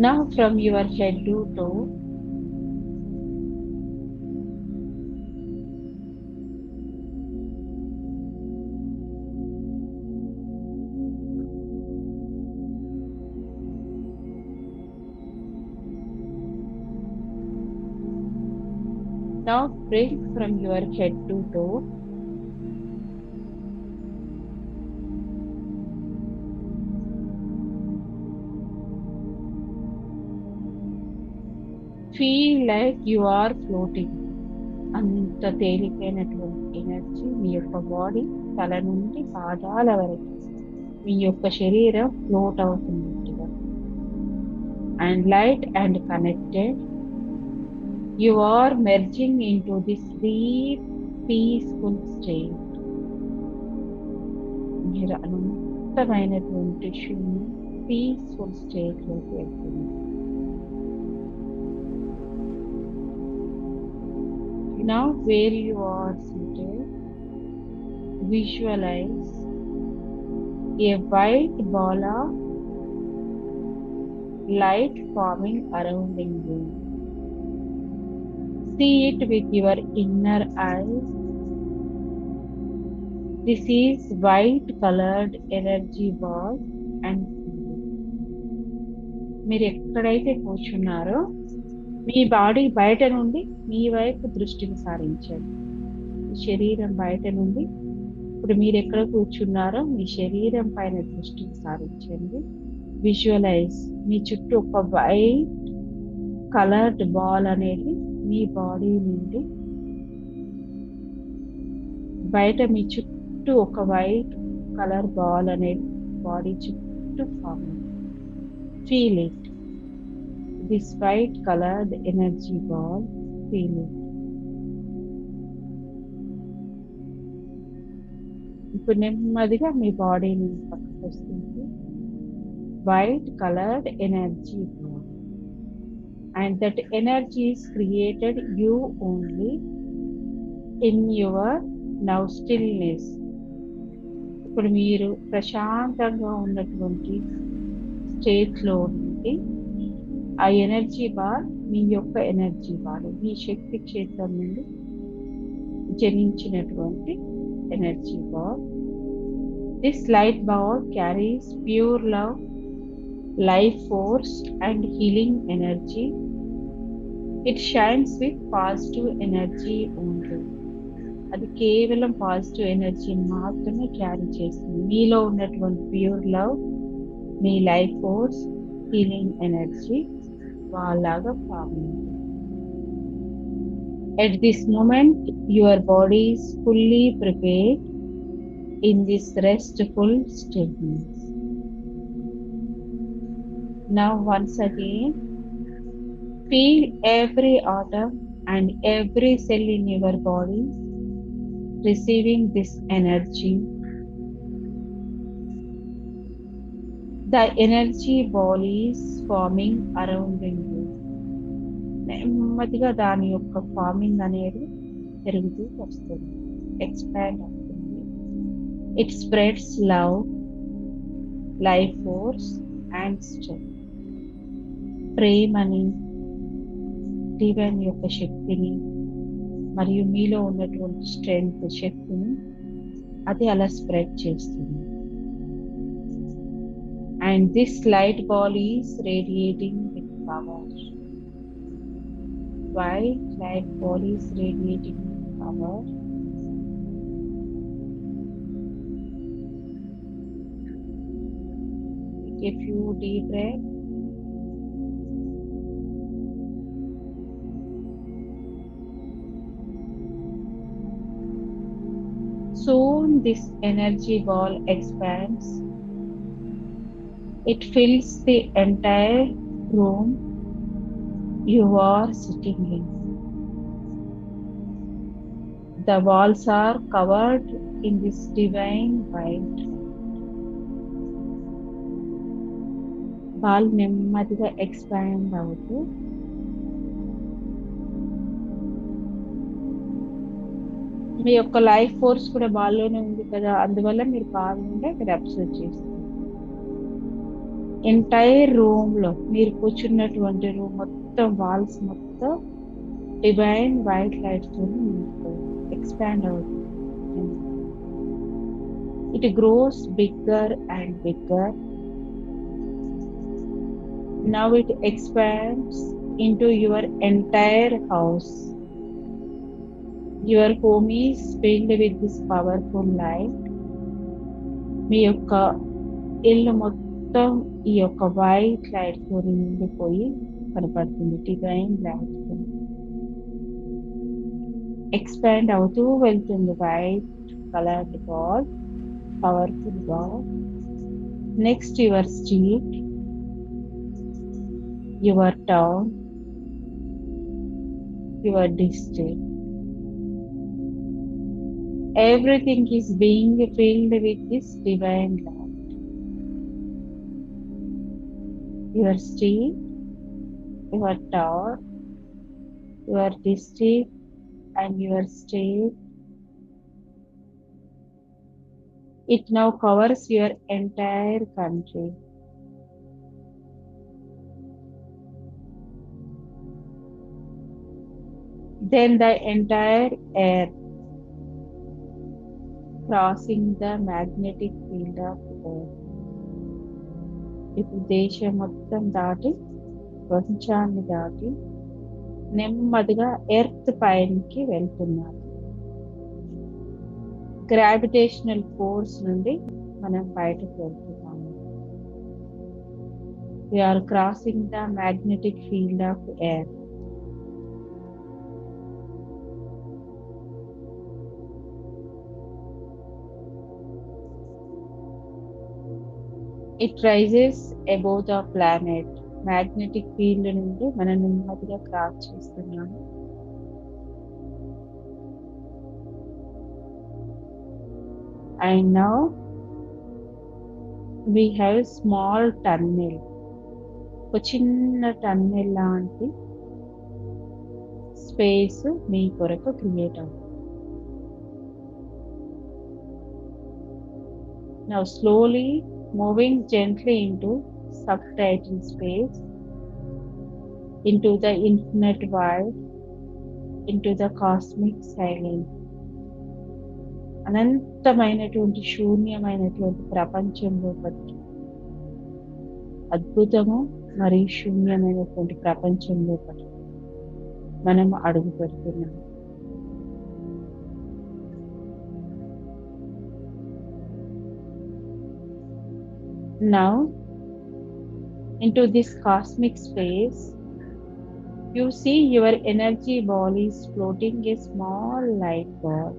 Now from your head to toe, now bring from your head to toe. Feel like you are floating. అంత తేలికైనటువంటి energy మీ యొక్క body తల నుండి పాదాల వరకు మీ యొక్క శరీరం float అవుతున్నట్టుగా. And light and connected, you are merging into this deep peaceful state. మీరు అనంతమైనటువంటి పీస్ఫుల్ స్టేట్ లోకి వెళ్తుంది. Now where you are seated, visualize a white ball of light forming around you. See it with your inner eyes. This is white colored energy ball and మీరు ఎక్కడైతే కూర్చున్నారో మీ body బయట నుండి మీ వైపు దృష్టిని సారించండి. శరీరం బయట నుండి ఇప్పుడు మీరు ఎక్కడ కూర్చున్నారో మీ శరీరం పైన దృష్టిని సారించండి. విజువలైజ్ మీ చుట్టూ ఒక వైట్ కలర్డ్ బాల్ అనేది మీ బాడీ నుండి బయట మీ చుట్టూ ఒక వైట్ కలర్ బాల్ అనేది బాడీ చుట్టూ form. Feel it. This white colored energy ball, feel it. ఇప్పుడు నెమ్మదిగా మీ బాడీని పక్కకు వస్తుంది. White coloured energy ball and that energy is created you only in your now stillness. ఇప్పుడు మీరు ప్రశాంతంగా ఉన్నటువంటి స్టేట్ లో ఉండి ఆ ఎనర్జీ బార్ మీ యొక్క ఎనర్జీ బార్, మీ శక్తి క్షేత్రం నుండి జనించినటువంటి energy bar. This light bar carries pure love, life force and healing energy. It shines with positive energy only. అది కేవలం పాజిటివ్ ఎనర్జీ మాత్రమే క్యారీ చేస్తుంది. మీలో ఉన్నటువంటి ప్యూర్ లవ్, మీ లైఫ్ ఫోర్స్, హీలింగ్ ఎనర్జీ వాళ్ళలాగా form. At this moment your body is fully prepared in this restful stillness. Now once again, feel every atom and every cell in your body receiving this energy. The energy ball is forming around you. నెమ్మదిగా దాని యొక్క farming అనేది పెరుగుతూ వస్తుంది, expand అవుతుంది. It spreads love, life force and strength. ప్రేమని, divine యొక్క శక్తిని మరియు మీలో ఉన్నటువంటి స్ట్రెంగ్త్, శక్తిని అది అలా స్ప్రెడ్ చేస్తుంది. And this light ball is radiating with power. White light ball is radiating with power. Take a few deep breaths. Soon this energy ball expands. It fills the entire room you are sitting in. The walls are covered in this divine white. Ball నెమ్మదిగా expand అవుతూ మీ యొక్క life force కూడా బాల్లోనే ఉంది కదా, అందువల్ల మీరు ball నుండి అక్కడ అబ్జర్వ్ చేస్తారు. ఎంటైర్ రూమ్ లో మీరు కూర్చున్నటువంటి రూమ్ మొత్తం, వాల్స్ మొత్తం డివైన్ వైట్ లైట్ తో ఎక్స్పాండ్ అవుతుంది. It grows bigger and bigger. Now it expands into your entire house. Your home is filled with this powerful light. మీ యొక్క ఇల్లు మొత్తం ఈ యొక్క వైట్ లైట్ తో నిండిపోయి కనపడుతుంది, డివైన్ లైట్ తో ఎక్స్పాండ్ అవుతూ వెళ్తుంది. White coloured ball, powerful ball. Next your street, your town, your district. Everything is being filled with this divine light. Your street, your town, your district and your state. It now covers your entire country. Then the entire air, crossing the magnetic field of earth. ఇప్పుడు దేశం మొత్తం దాటి, ప్రపంచాన్ని దాటి నెమ్మదిగా earth పైకి వెళ్తున్నారు. Gravitational force నుండి మనం బయటకు వెళ్తున్నాము. We are crossing the magnetic field of air. It rises above the planet. Magnetic field నుండి మనం నెమ్మదిగా క్రాస్ చేస్తున్నాము. And now we have small tunnel. ఒక చిన్న టన్నెల్ లాంటి స్పేస్ మీ కొరకు క్రియేట్ అవుతుంది. Now slowly moving gently into subtitle space, into the infinite void, into the cosmic silence. అనంతమైనటువంటి శూన్యమైనటువంటి ప్రపంచంలో అద్భుతము మరియు శూన్యమైనటువంటి ప్రపంచంలో మనం అడుగు పెడుతున్నాము. Now into this cosmic space, you see your energy ball is floating a small light ball,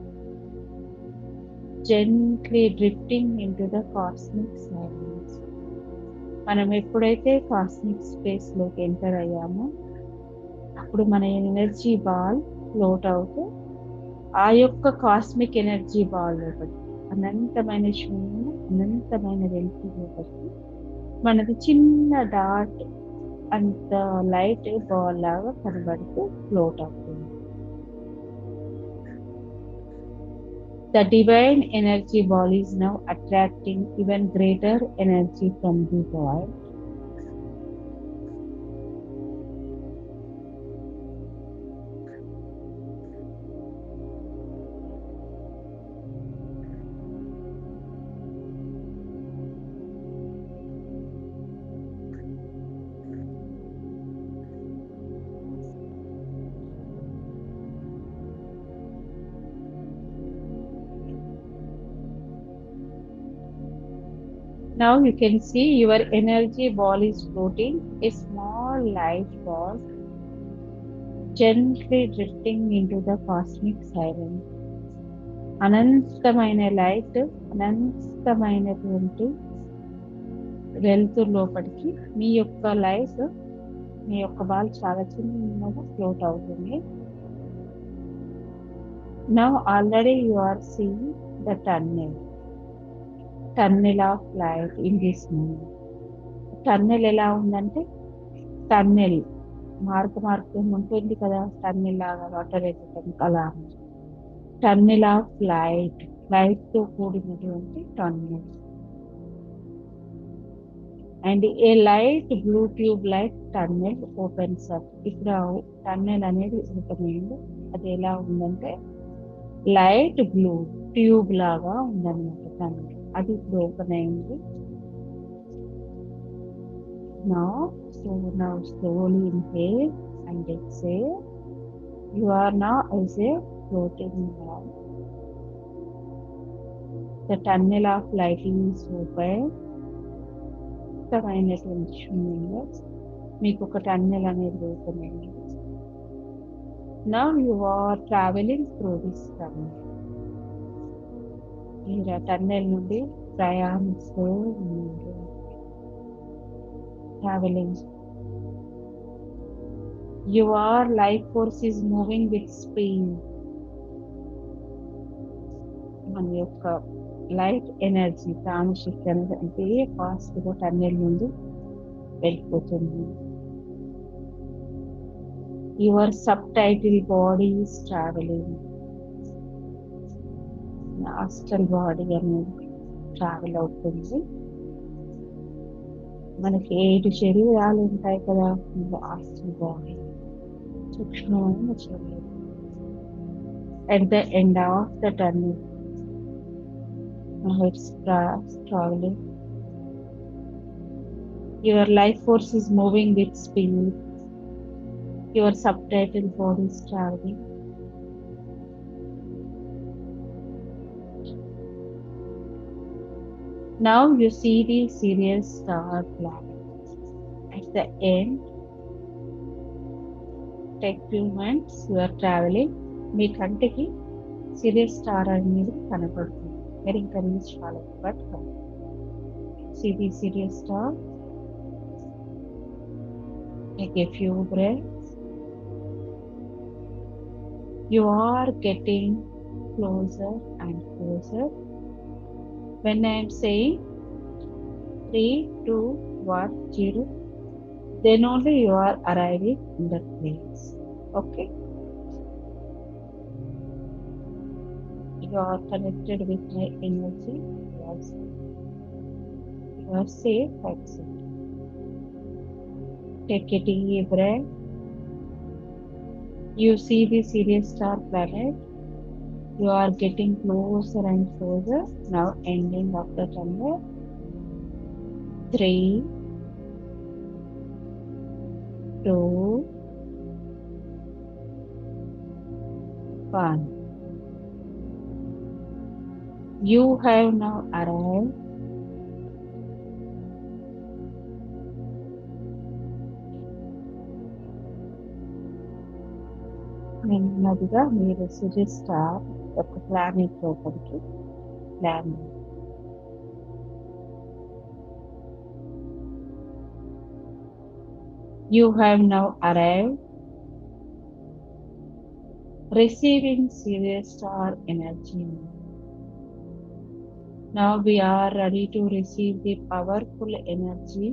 gently drifting into the cosmic silence. మనం ఎప్పుడైతే కాస్మిక్ స్పేస్ లోకి ఎంటర్ అయ్యామో అప్పుడు మన ఎనర్జీ బాల్ ఫ్లోట్ అవుతూ ఆ యొక్క కాస్మిక్ ఎనర్జీ బాల్ లోపలికి అనంతమైన శూన్యం, అనంతమైన వెలుగు లోపలికి మనది చిన్న డాట్ అంత లైట్ బాల్ లాగా కనబడుతూ ఫ్లోట్ అవుతుంది. The divine energy ball is now attracting even greater energy from the void. Now you can see your energy ball is floating, a small light ball, gently drifting into the cosmic silence. అనంతమైన light, అనంతమైనటువంటి వెలుతురు లోపలికి మీ యొక్క light, మీ యొక్క ball చాలా చిన్నగా float అవుతుంది. Now already you are seeing the tunnel of light in this moment. Tunnel ఎలా ఉందంటే టన్నెల్ మార్గం ఉంటుంది కదా, టన్నెల్ లాగా వాటర్ వేసేటం అలా. టన్నెల్ ఆఫ్ లైట్ తో కూడినటువంటి tunnel. And A light blue tube light tunnel opens up. ఇక్కడ టన్నెల్ అనేది ఓపెన్ అయింది. అది ఎలా ఉందంటే లైట్ బ్లూ ట్యూబ్ లాగా ఉందన్నమాట టన్నెల్. అది ఇప్పుడు ఓపెన్ అయింది. Now slowly inhale and exhale. You are now as a floating ball. The tunnel of light is open. సమైనటువంటి శూన్యంలో మీకు ఒక టన్నెల్ అనేది ఓపెన్ అయింది. Now you are traveling through this tunnel. మీరు ఆ టన్నెల్ నుండి ప్రయాణిస్తూ ఉన్నారు. Traveling. Your life force is moving with speed. మన యొక్క లైట్ ఎనర్జీ, ప్రాణశక్తి అనేది అంటే ఫాస్ట్ గా టన్నెల్ నుండి వెళ్ళిపోతుంది. Your subtitle body is traveling. Astral body అనేది ట్రావెల్ అవుతుంది. మనకి 7 శరీరాలు ఉంటాయి కదా, ఆస్ట్రల్ బాడీ సూక్ష్మమైన శరీరం. At the end of the tunnel, now it's traveling. Your life force is moving with speed. Your subtitle body is traveling. Now you see the Sirius star planet. At the end, take few minutes, you are traveling. మీ కంటికి Sirius star అనేది కనపడుతుంది. మీరు ఇంకా reach కాలేదు, but see the Sirius star. Take a few breaths. You are getting closer and closer. When I am saying 3, 2, 1, 0, then only you are arriving in that place. Okay. You are connected with my energy. You are safe, accept. Take a deep breath. You see the Sirius star planet. You are getting closer and closer. Now ending of the tunnel. 3, 2, 1. You have now arrived. నెమ్మదిగా మీరు series star యొక్క planet లోపలికి land. You have now arrived, receiving Sirius star energy. Now we are ready to receive the powerful energy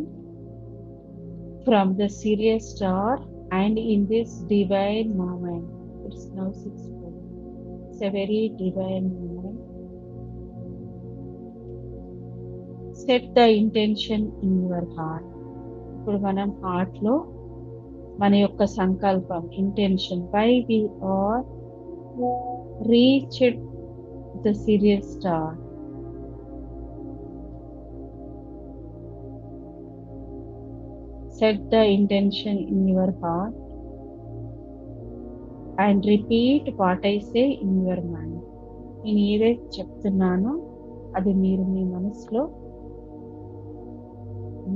from the Sirius star, and in this divine moment, it's now 6:00. It's a very divine moment. Set the intention in your heart. ఇప్పుడు మనం heart లో మన యొక్క సంకల్పం, intention, why we are reached the Sirius star. Set the intention in your heart and repeat what I say in your mind. నేను ఏదైతే చెప్తున్నానో అది మీరు మీ మనసులో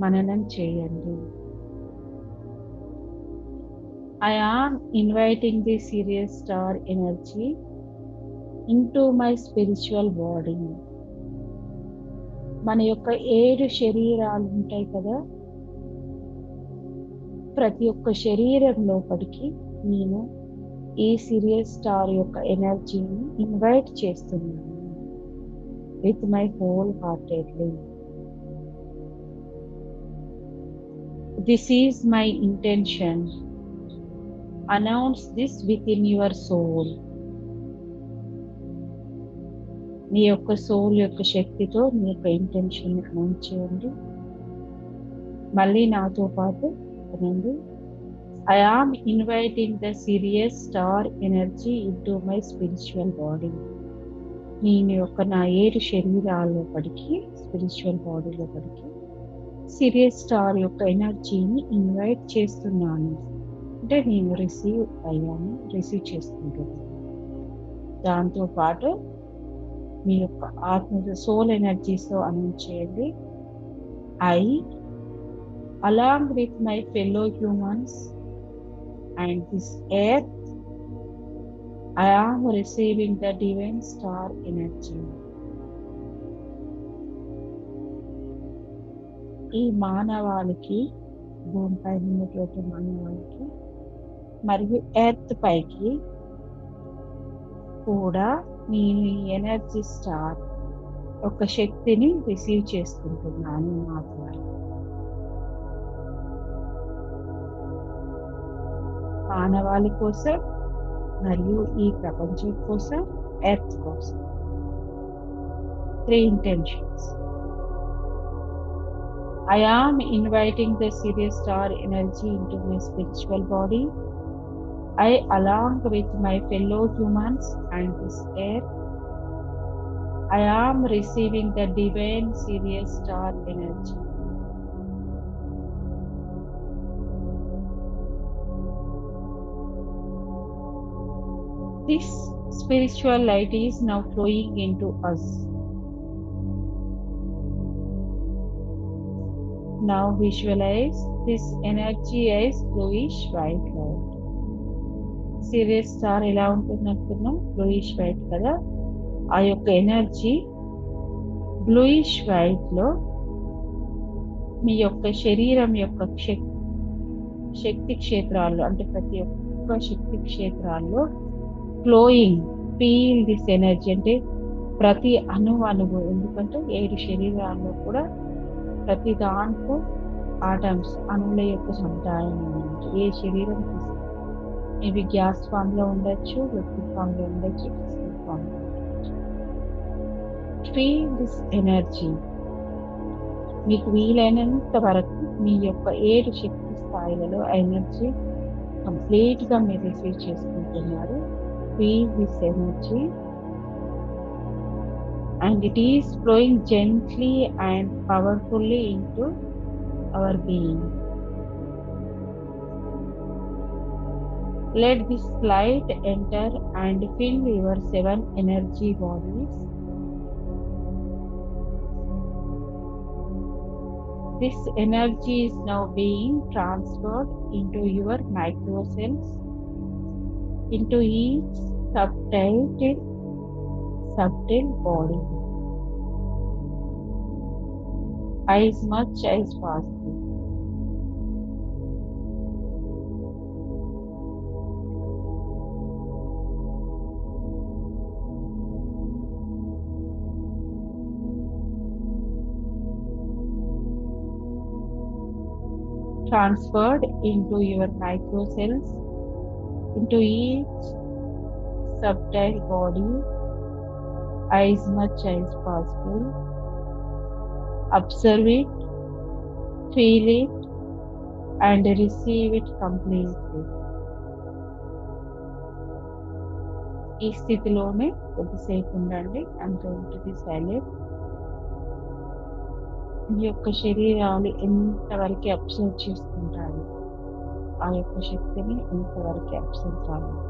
మననం చేయండి. I am inviting the Sirius star energy into my spiritual body. మన యొక్క 7 శరీరాలు ఉంటాయి కదా, ప్రతి ఒక్క శరీరం లోపలికి నేను ఈ సిరియస్ స్టార్ యొక్క ఎనర్జీని ఇన్వైట్ చేస్తున్నాను with my whole heartedly. This is my intention. Announce this with in your soul. మీ యొక్క సోల్ యొక్క శక్తితో మీ యొక్క ఇంటెన్షన్ అనౌన్స్ చేయండి. మళ్ళీ నాతో పాటు అనండి. I am inviting the Sirius star energy into my spiritual body. నేను యొక్క నా 7 శరీరాల్లోపడికి, స్పిరిచువల్ బాడీలోపడికి సిరియస్ స్టార్ యొక్క ఎనర్జీని ఇన్వైట్ చేస్తున్నాను. అంటే నేను రిసీవ్ చేసుకుంటున్నాను. దాంతోపాటు మీ యొక్క ఆత్మ సోల్ ఎనర్జీస్తో అనౌన్స్ చేయండి. I, along with my fellow humans and this earth, I am receiving the divine star energy. ఈ మానవాళికి, భూమిపై ఉన్నటువంటి మానవాళికి మరియు ఎర్త్ పైకి కూడా నేను ఈ ఎనర్జీ స్టార్ ఒక శక్తిని రిసీవ్ చేసుకుంటున్నాను నా ద్వారా. మానవాళి కోసం మరియు ఈ ప్రపంచం కోసం, ఎర్త్ కోసం. 3 intentions. I am inviting the Sirius star energy into my spiritual body. I, along with my fellow humans and this earth, I am receiving the divine Sirius star energy. This spiritual light is now flowing into us. Now visualize this energy as bluish white light. Sirius star ఎలా ఉంటుందనుకున్నాం, bluish white కదా. ఆ యొక్క energy bluish white లో మీ యొక్క శరీరం యొక్క శక్తి క్షేత్రాల్లో, అంటే ప్రతి ఒక్క శక్తి క్షేత్రాల్లో ఫ్లోయింగ్, ఫీల్ దిస్ ఎనర్జీ. అంటే ప్రతి అణువు, ఎందుకంటే 7 శరీరాల్లో కూడా ప్రతి దాంట్లో ఆటమ్స్, అణువుల యొక్క సముదాయం అన్నమాట. ఏ శరీరం ఇవి గ్యాస్ ఫామ్ లో ఉండొచ్చు, లిక్విడ్ ఫామ్ లో ఉండొచ్చు, ఫిజికల్ ఫామ్ లో ఉండొచ్చు. feel this energy. మీకు వీలైనంత వరకు మీ యొక్క 7 శక్తి స్థాయిలలో ఎనర్జీ కంప్లీట్ గా మీరు రిసీవ్ చేసుకుంటున్నారు. Feel this energy and it is flowing gently and powerfully into our being. Let this light enter and fill your 7 energy bodies. This energy is now being transferred into your micro cells, into each subtle body as much as possible. Transferred into your micro cells, into each subtle body as much as possible. Observe it, feel it, and receive it completely. ఈ స్థితిలోనే కొద్దిసేపు ఉండండి. I'm going to be silent. మీ యొక్క శరీరాలు ఎంతవరకు observe చేసుకుంటారు, ఆ యొక్క శక్తిని ఎంతవరకు అబ్జర్వ్ కావాలి.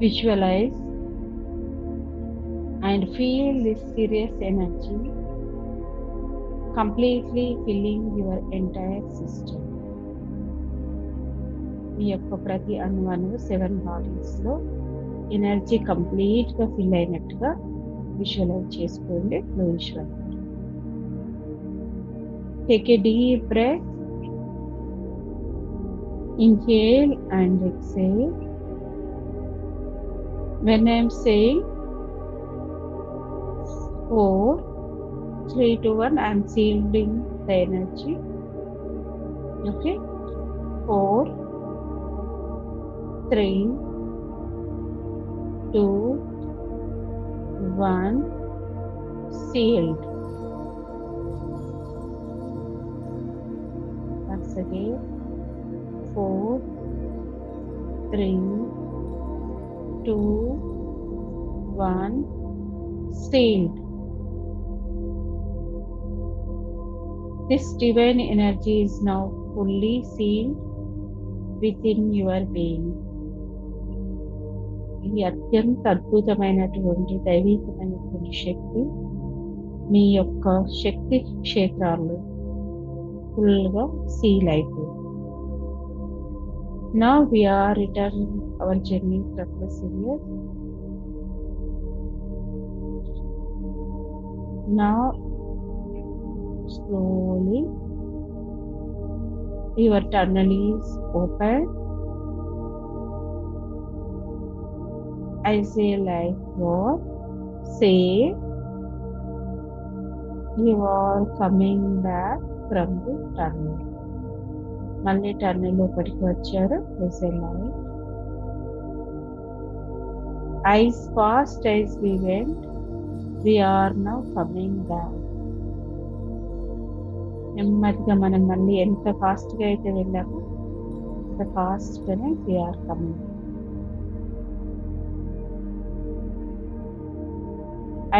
Visualize and feel this serious energy completely filling your entire system. మీ యొక్క ప్రతి అణువును 7 బాడీస్ లో ఎనర్జీ కంప్లీట్ గా ఫిల్ అయినట్టుగా విజువలైజ్ చేసుకోండి. Take a deep breath, inhale and exhale. When I am saying 4, 3, 2, 1, I am shielding the energy. Okay, 4, 3, 2, 1, sealed. Once again, 4, 3, 2, 1, sealed. This divine energy is now fully sealed within your being. ఈ అత్యంత అద్భుతమైనటువంటి దైవికమైనటువంటి శక్తి మీ యొక్క శక్తి క్షేత్రాల్లో ఫుల్గా seal అయిపోయింది. Now we are returning our journey from the Sirius. Now slowly your tunnel is open. I say like what? Say you are coming back from the tunnel. మళ్ళీ tunnel లోపలికి వచ్చారు. As fast as we went, we are now coming back. నెమ్మదిగా మనం మళ్ళీ ఎంత ఫాస్ట్గా అయితే వెళ్ళామో అంత ఫాస్ట్గానే we are coming.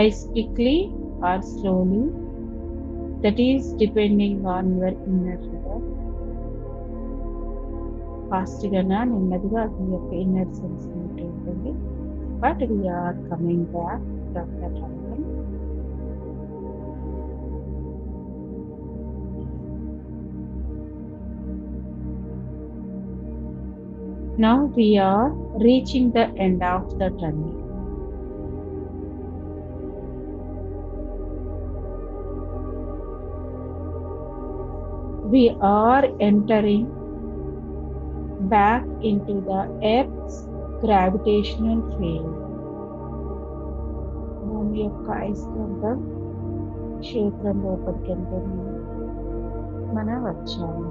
As quickly or slowly, that is depending on your inner rhythm. ఫాస్ట్గానా నెమ్మదిగా అది యొక్క ఇన్నర్ సెన్స్ ఉంటుంది. But we're coming back from that tunnel. Now we are reaching the end of the tunnel. We are entering back into the Earth's gravitational field. భూమి యొక్క అయస్కాంత క్షేత్రం లోపలికి మనం వచ్చాము.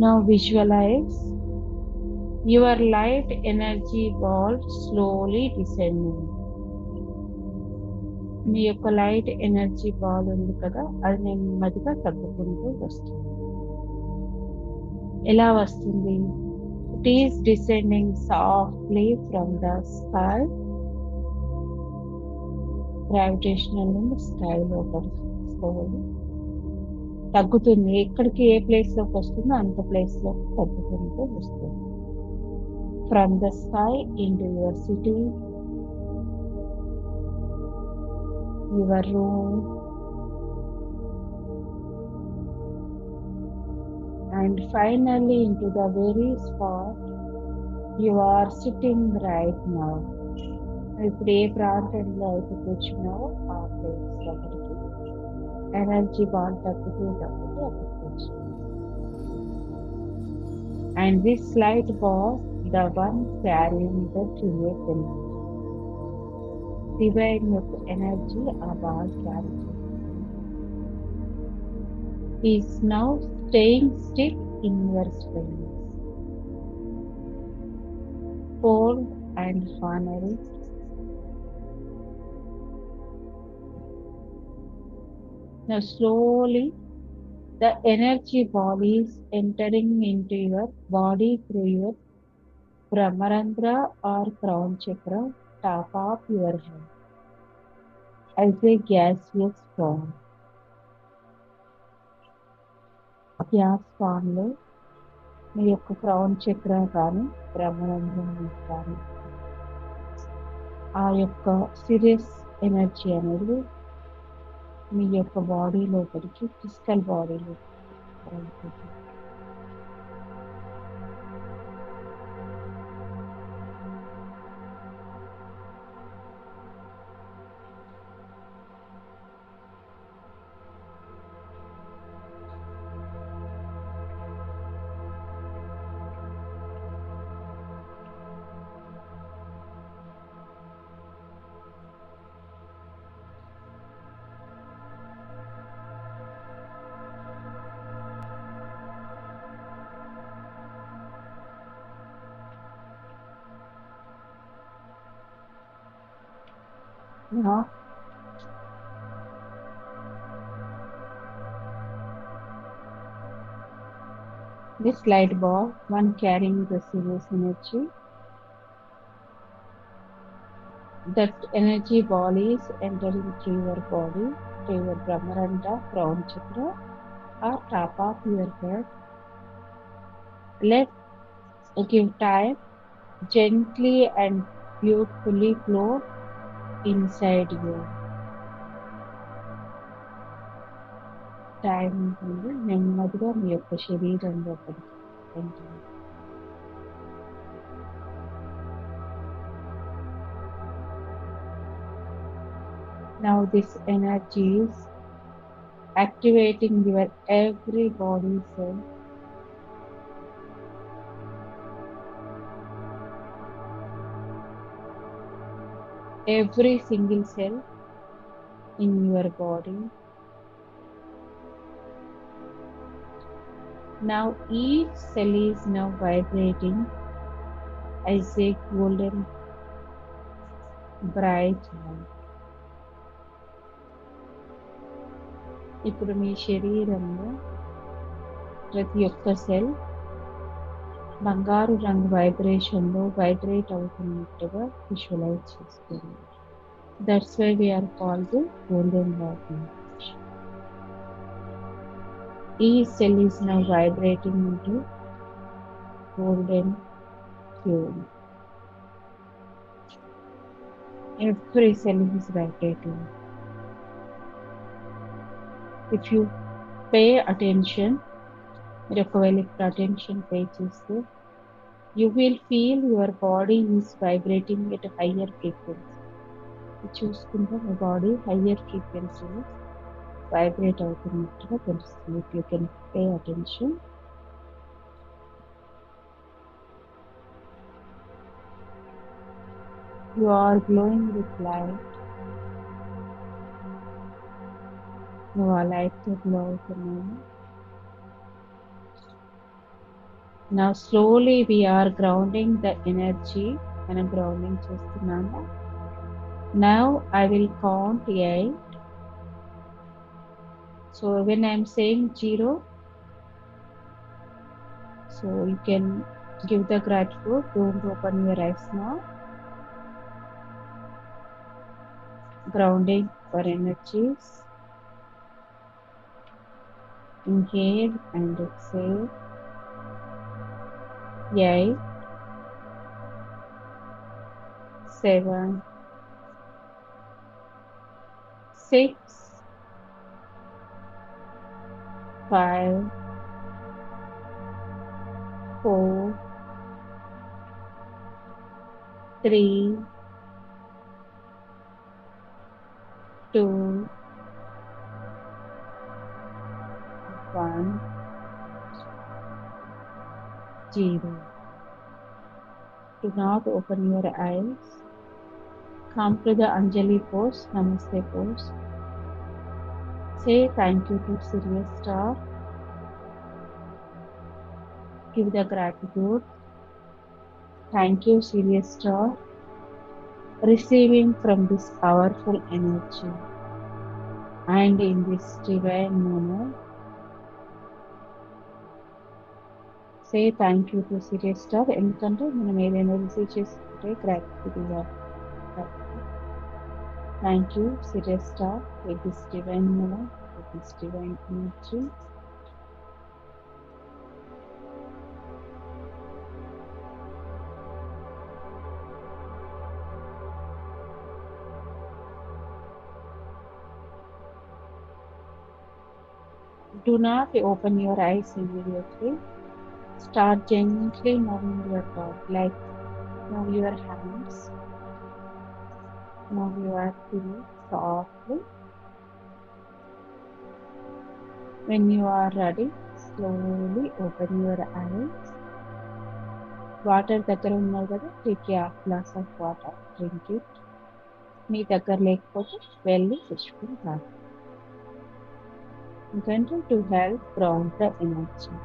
Now visualize your light energy ball slowly descending. మీ యొక్క light energy ball ఉంది కదా, అది నెమ్మదిగా తగ్గుకుంటూ వస్తుంది. ఎలా వస్తుంది? It is descending softly from the sky. Gravitational నుండి స్కై లోపలికి స్లోలీ తగ్గుతుంది. ఎక్కడికి ఏ ప్లేస్ లోకి వస్తుందో అంత ప్లేస్ లోకి తగ్గుకుంటూ వస్తుంది. From the sky into your city, your room, and finally into the very spot you are sitting right now. ఇప్పుడు ఏ ప్రాంతంలో అయితే కూర్చున్నావో ఆ ప్లేస్ దగ్గరికి ఎనర్జీ బాల్ తగ్గుతూ అక్కడికి వచ్చి. And this light was the one carrying the create energy. Divine యొక్క energy ఆ బాల్ క్యారీ చేస్తుంది. Is now staying still in your space. Cold and honoring. Now slowly the energy ball is entering into your body through your Brahmarandra or crown chakra, top of your head. as a gaseous form. Gas form లో మీ యొక్క crown చక్ర కానీ బ్రహ్మరంధ్రం కానీ ఆ యొక్క serious energy అనేది మీ యొక్క బాడీ లోపలికి ఫిజికల్ బాడీలో Now, this light ball, one carrying the serious energy, that energy ball is entering through your body, through your Brahmaranda, crown chakra, or top of your head. Let's give time, gently and beautifully flow inside you. Time ఉంటుంది నెమ్మదిగా మీ యొక్క శరీరంలో పడుతుంది. Now this energy is activating your every body cell. Every single cell in your body. Now each cell is now vibrating as a golden bright light. ఇప్పుడు మీ శరీరంలో ప్రతి ఒక్క cell బంగారు రంగు వైబ్రేషన్లో వైబ్రేట్ అవుతున్నట్టుగా విజువలైజ్ చేస్తుంది. That's why we are called golden light. Each cell is now vibrating into golden fuel. Every cell is vibrating. If you pay attention, attention pay చేస్తే you will feel your body is vibrating at a higher frequency. చూసుకుంటే మీ body higher ఫ్రీక్వెన్సీలో vibrate అవుతున్నట్టుగా తెలుస్తుంది. If you can pay attention. You are glowing with light. నువ్వు ఆ లైట్తో glow అవుతున్నావు. Now slowly we are grounding the energy. మనం grounding చేస్తున్నాము. Now I will count 8. So when I am saying 0, so you can give the gratitude. Don't open your eyes now. Grounding for energies. Inhale and exhale. 8, 7, 6, 5, 4, 3, 2, 1, 0. Do not open your eyes. Come to the Anjali pose, Namaste pose. Say thank you to Sirius Star. Give the gratitude. Thank you, Sirius Star. Receiving from this powerful energy and in this divine moment. Say thank you to Sirius Star. ఎందుకంటే మనం ఏదైనా receive చేసుకుంటే gratitude ఇవ్వాలి. Thank you, Sirius Star, with this divine love, with this divine energy. Do not open your eyes immediately. Start gently moving your body, like move your hands, move your feet softly. When you are ready, slowly open your eyes. Water దగ్గర ఉన్నాయి కదా, take a glass of water, drink it. మీ దగ్గర లేకపోతే వెళ్ళి తెచ్చుకుని తాగు. ఎందుకంటే to help ground the energy.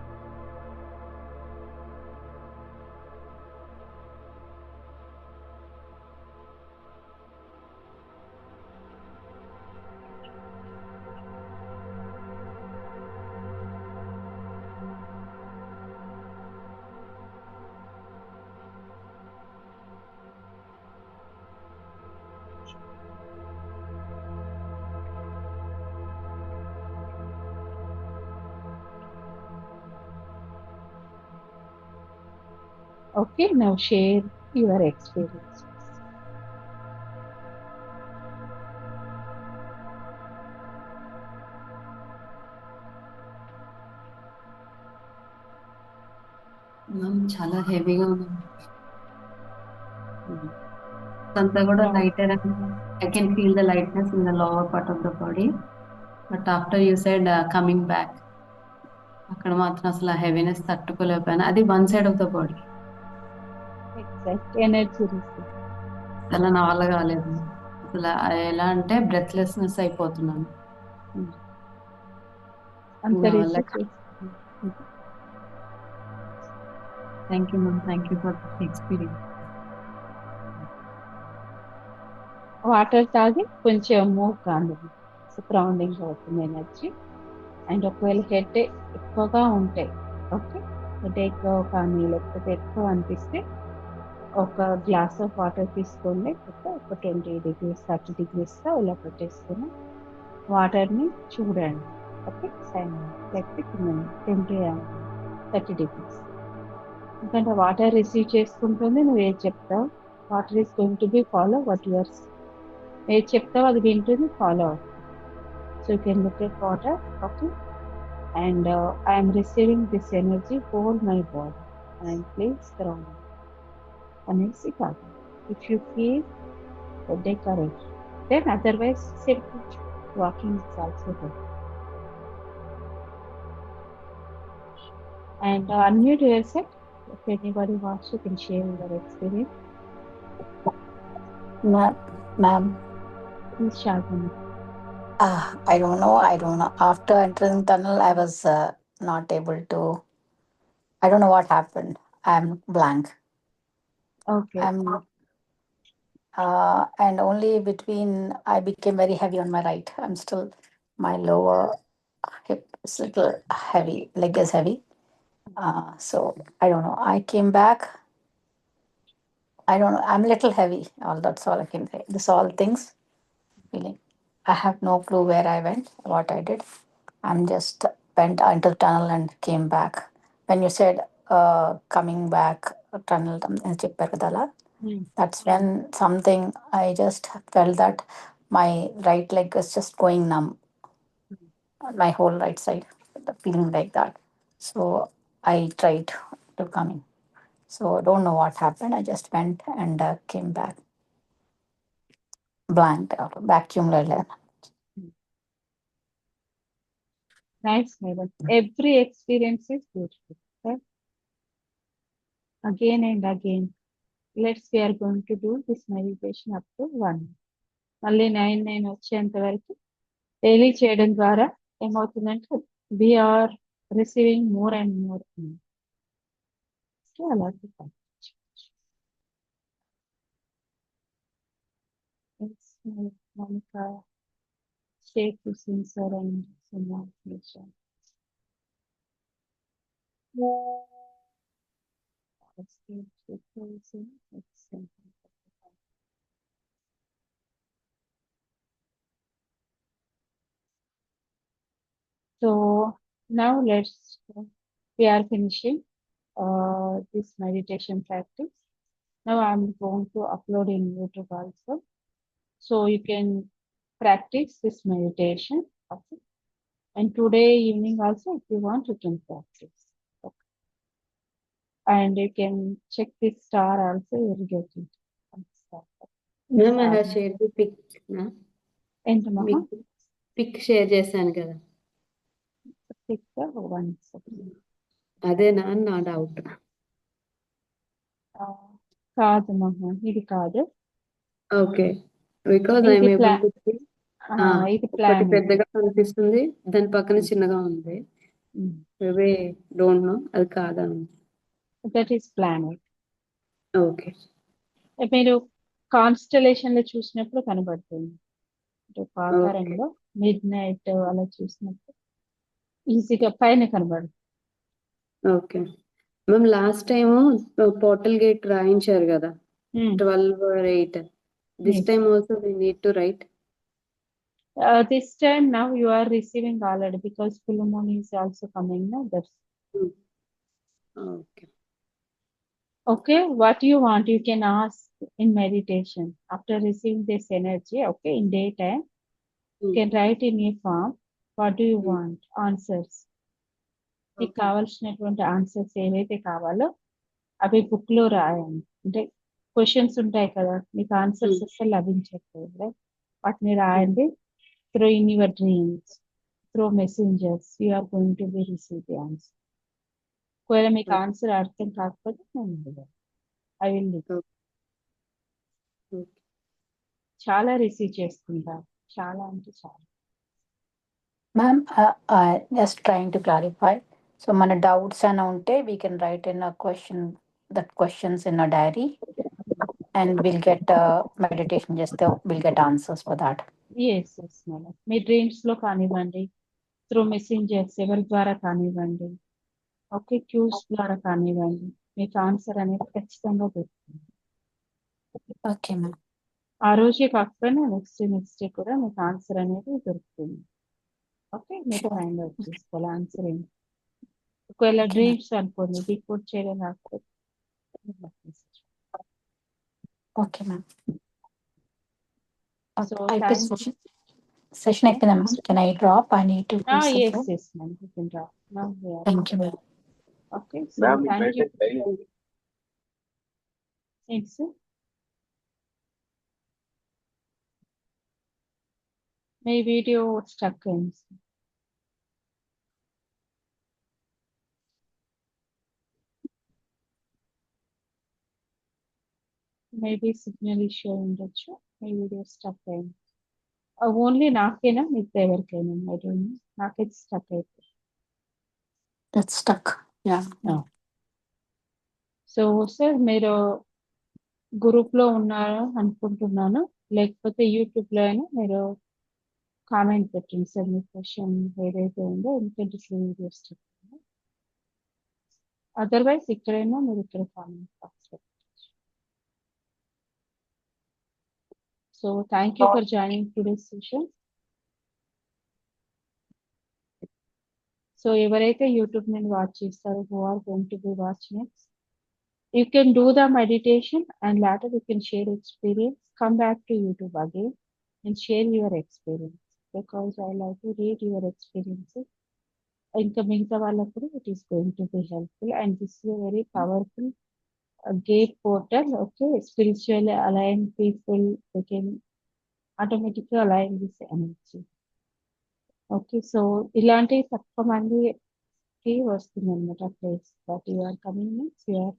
Okay, now share your experience. చాలా హెవీగా ఉంది అంతా కూడా lighter I can feel the lightness in the lower part of the body, but after you said coming back, అక్కడ మాత్రం అసలు ఆ హెవీనెస్ తట్టుకోలేకపోయాను. అది one side of the body. Exact energy receive. అలా నా వల్ల కాలేదు. అసలు ఎలా అంటే బ్రెత్లెస్నెస్ అయిపోతున్నాను. అంత నా వల్ల రిసీవ్ చేస్తుంది. Thank you ma'am, thank you for this experience. Water తాగి కొంచెం మూవ్ కాండి, గ్రౌండింగ్ అవుతుంది ఎనర్జీ. అండ్ ఒకవేళ హెడ్ ఎక్కువగా ఉంటే, ఓకే, హెడ్ ఎక్కువ కానీ లేకపోతే ఎక్కువ అనిపిస్తే ఒక గ్లాస్ ఆఫ్ వాటర్ తీసుకోండి. ఒక 20 degrees 30 degrees ఇలా పెట్టేసుకుని వాటర్ని చూడండి. ఓకే, లేకపోతే 30 degrees. ఎందుకంటే వాటర్ రిసీవ్ చేసుకుంటుంది, నువ్వు ఏది చెప్తావు, water is going to B follow what yours. ఏది చెప్తావు అది వింటుంది, ఫాలో అవుతుంది. So you can look at water. Okay, and I am receiving this energy, hold my body and please ground అనేసి కాదు. If you feel headache or ache, then otherwise simple walking is also good. And unmute yourself. If anybody wants, you can share your experience. Ma'am, Please share them. I don't know. After entering tunnel, I was not able to. I don't know what happened. I'm blank. Okay. And only between I became very heavy on my right. I'm still my lower hip is little heavy. Leg is heavy. So I don't know. I came back. I don't know. I'm a little heavy. All that's all I can say. This all things feeling. I have no clue where I went, what I did. I'm just went into the tunnel and came back. When you said coming back tunnel, చెప్పారు కదా అలా, that's when something I just felt that my right leg is just going numb, my whole right side, the feeling like that. So I tried to come in. So I don't know what happened. I just went and came back blanked out, vacuum level. Nice, madam. Every experience is beautiful. Okay? Again and again. We are going to do this meditation up to 1. మళ్ళీ 9 వచ్చేంత వరకు daily చేయడం ద్వారా ఏమవుతుందంటే we're receiving more and more. అలాగే Monica, shake the sensor and some meditation. So now we are finishing this meditation practice. Now I'm going to upload in YouTube also. So you can practice this meditation. Okay. And today evening also, if you want, you can practice. Okay. And you can check this star also, you'll get it. Ma'am, I have shared the pic. ఏంటమ్మా మీకు pic share చేశాను కదా, one second. అదేనా అని నా doubt. కాదమ్మా, ఇది కాదు. ఓకే, బికాజ్ ఇది ఐఎమ్ ఏబుల్ ప్లా- టు సీ. ఇది ఒకటి ప్లాన్. పెద్దగా కనిపిస్తుంది, దాని పక్కన చిన్నగా ఉంది. మేబీ డోంట్ నో అది కాదా. That is plan. ఓకే, మీరు కాన్స్టలేషన్ లో చూసినప్పుడు కనబడుతుంది. ఆకారంలో మిడ్ నైట్ అలా చూసినప్పుడు ఈజీగా పైన కనబడుతుంది. Okay ma'am, last time portal gate రాయించారు కదా, 12 or 8. This Yes. Time also we need to write. This time now you are receiving already because full moon is also coming now. That's okay. okay. What you want, you can ask in meditation after receiving this energy. Okay, in daytime, you can write in a form. What do you want? Answers. మీకు కావాల్సినటువంటి answers ఏవైతే కావాలో అవి book లో రాయండి. అంటే questions ఉంటాయి కదా, మీకు ఆన్సర్స్ అసలు లభించట్లేదు, వాటిని రాయండి. Through in your dreams, through messengers, you are going to be receive the answer. ఒకవేళ మీకు ఆన్సర్ అర్థం కాకపోతే నేను ఐ విల్ చాలా రిసీవ్ చేసుకుంటారు, చాలా అంటే చాలా. Ma'am, just trying to clarify. So, మన doubts అని ఉంటే we can write in a questions in a diary, and we'll get meditation. We'll get answers for that. Yes madam, మీ డ్రీమ్స్ లో కానివ్వండి, త్రూ మెసెంజర్స్ ఎవరి ద్వారా కానివ్వండి, ఓకే, క్యూస్ ద్వారా కానివ్వండి, మీకు ఆన్సర్ అనేది ఖచ్చితంగా దొరుకుతుంది. Okay, ma'am. ఆ రోజే కాకపోయినా నెక్స్ట్ డే కూడా మీకు ఆన్సర్ అనేది దొరుకుతుంది. ఓకే, మీరు ఫైండ్ అవుట్ చేసుకోవాలి ఆన్సర్ ఏంటి. ఒకవేళ Okay, డ్రీమ్స్ అనుకోండి, డికోడ్ చేయడం కాకపోతే Okay, ma'am. So, అయిపోయింది thank you. session అయిపోయిందా ma'am? Can I drop? I need to close the Yes, floor. yes, ma'am. You can drop. Now we are. Thank you, ma'am. Okay, so thank you. Thanks. My video stuck in. Maybe signal issue ఉండొచ్చు. My video stuck in. Only నాకేనా మీకు ఎవరికైనా? I don't know. నాకైతే stuck అయిపోయింది. That's stuck. Yeah. No. So sir మీరు group లో ఉన్నారు అనుకుంటున్నాను, లేకపోతే యూట్యూబ్ లో అయినా మీరు కామెంట్ పెట్టండి సార్, మీ క్వశ్చన్ ఏదైతే ఉందో, ఎందుకంటే వీడియోస్ చెప్తాను. అదర్వైజ్ ఇక్కడైనా మీరు ఇక్కడ కామెంట్ బాక్స్ పెట్టండి. So thank you for joining today's session. So ఎవరైతే యూట్యూబ్ నుండి వాచ్ చేస్తారో, who are going to be watching it, you can do the meditation and later you can share experience. Come back to YouTube again and share your experience, because I like to read your experiences. ఇంకా మిగతా వాళ్ళప్పుడు it is going to be helpful, and this is a very powerful gate portal. Okay, spiritually aligned people, they can automatically align this energy. Okay, so ఇలాంటి తక్కువ మందికి వస్తుంది అనమాట place, but you are coming means you are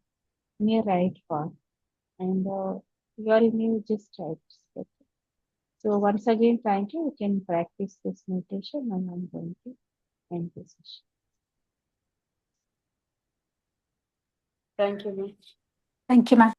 near right path and you are in you just right. So once again thank you. You can practice this meditation and I'm going to end this session. Thank you ma'am. Thank you, ma'am.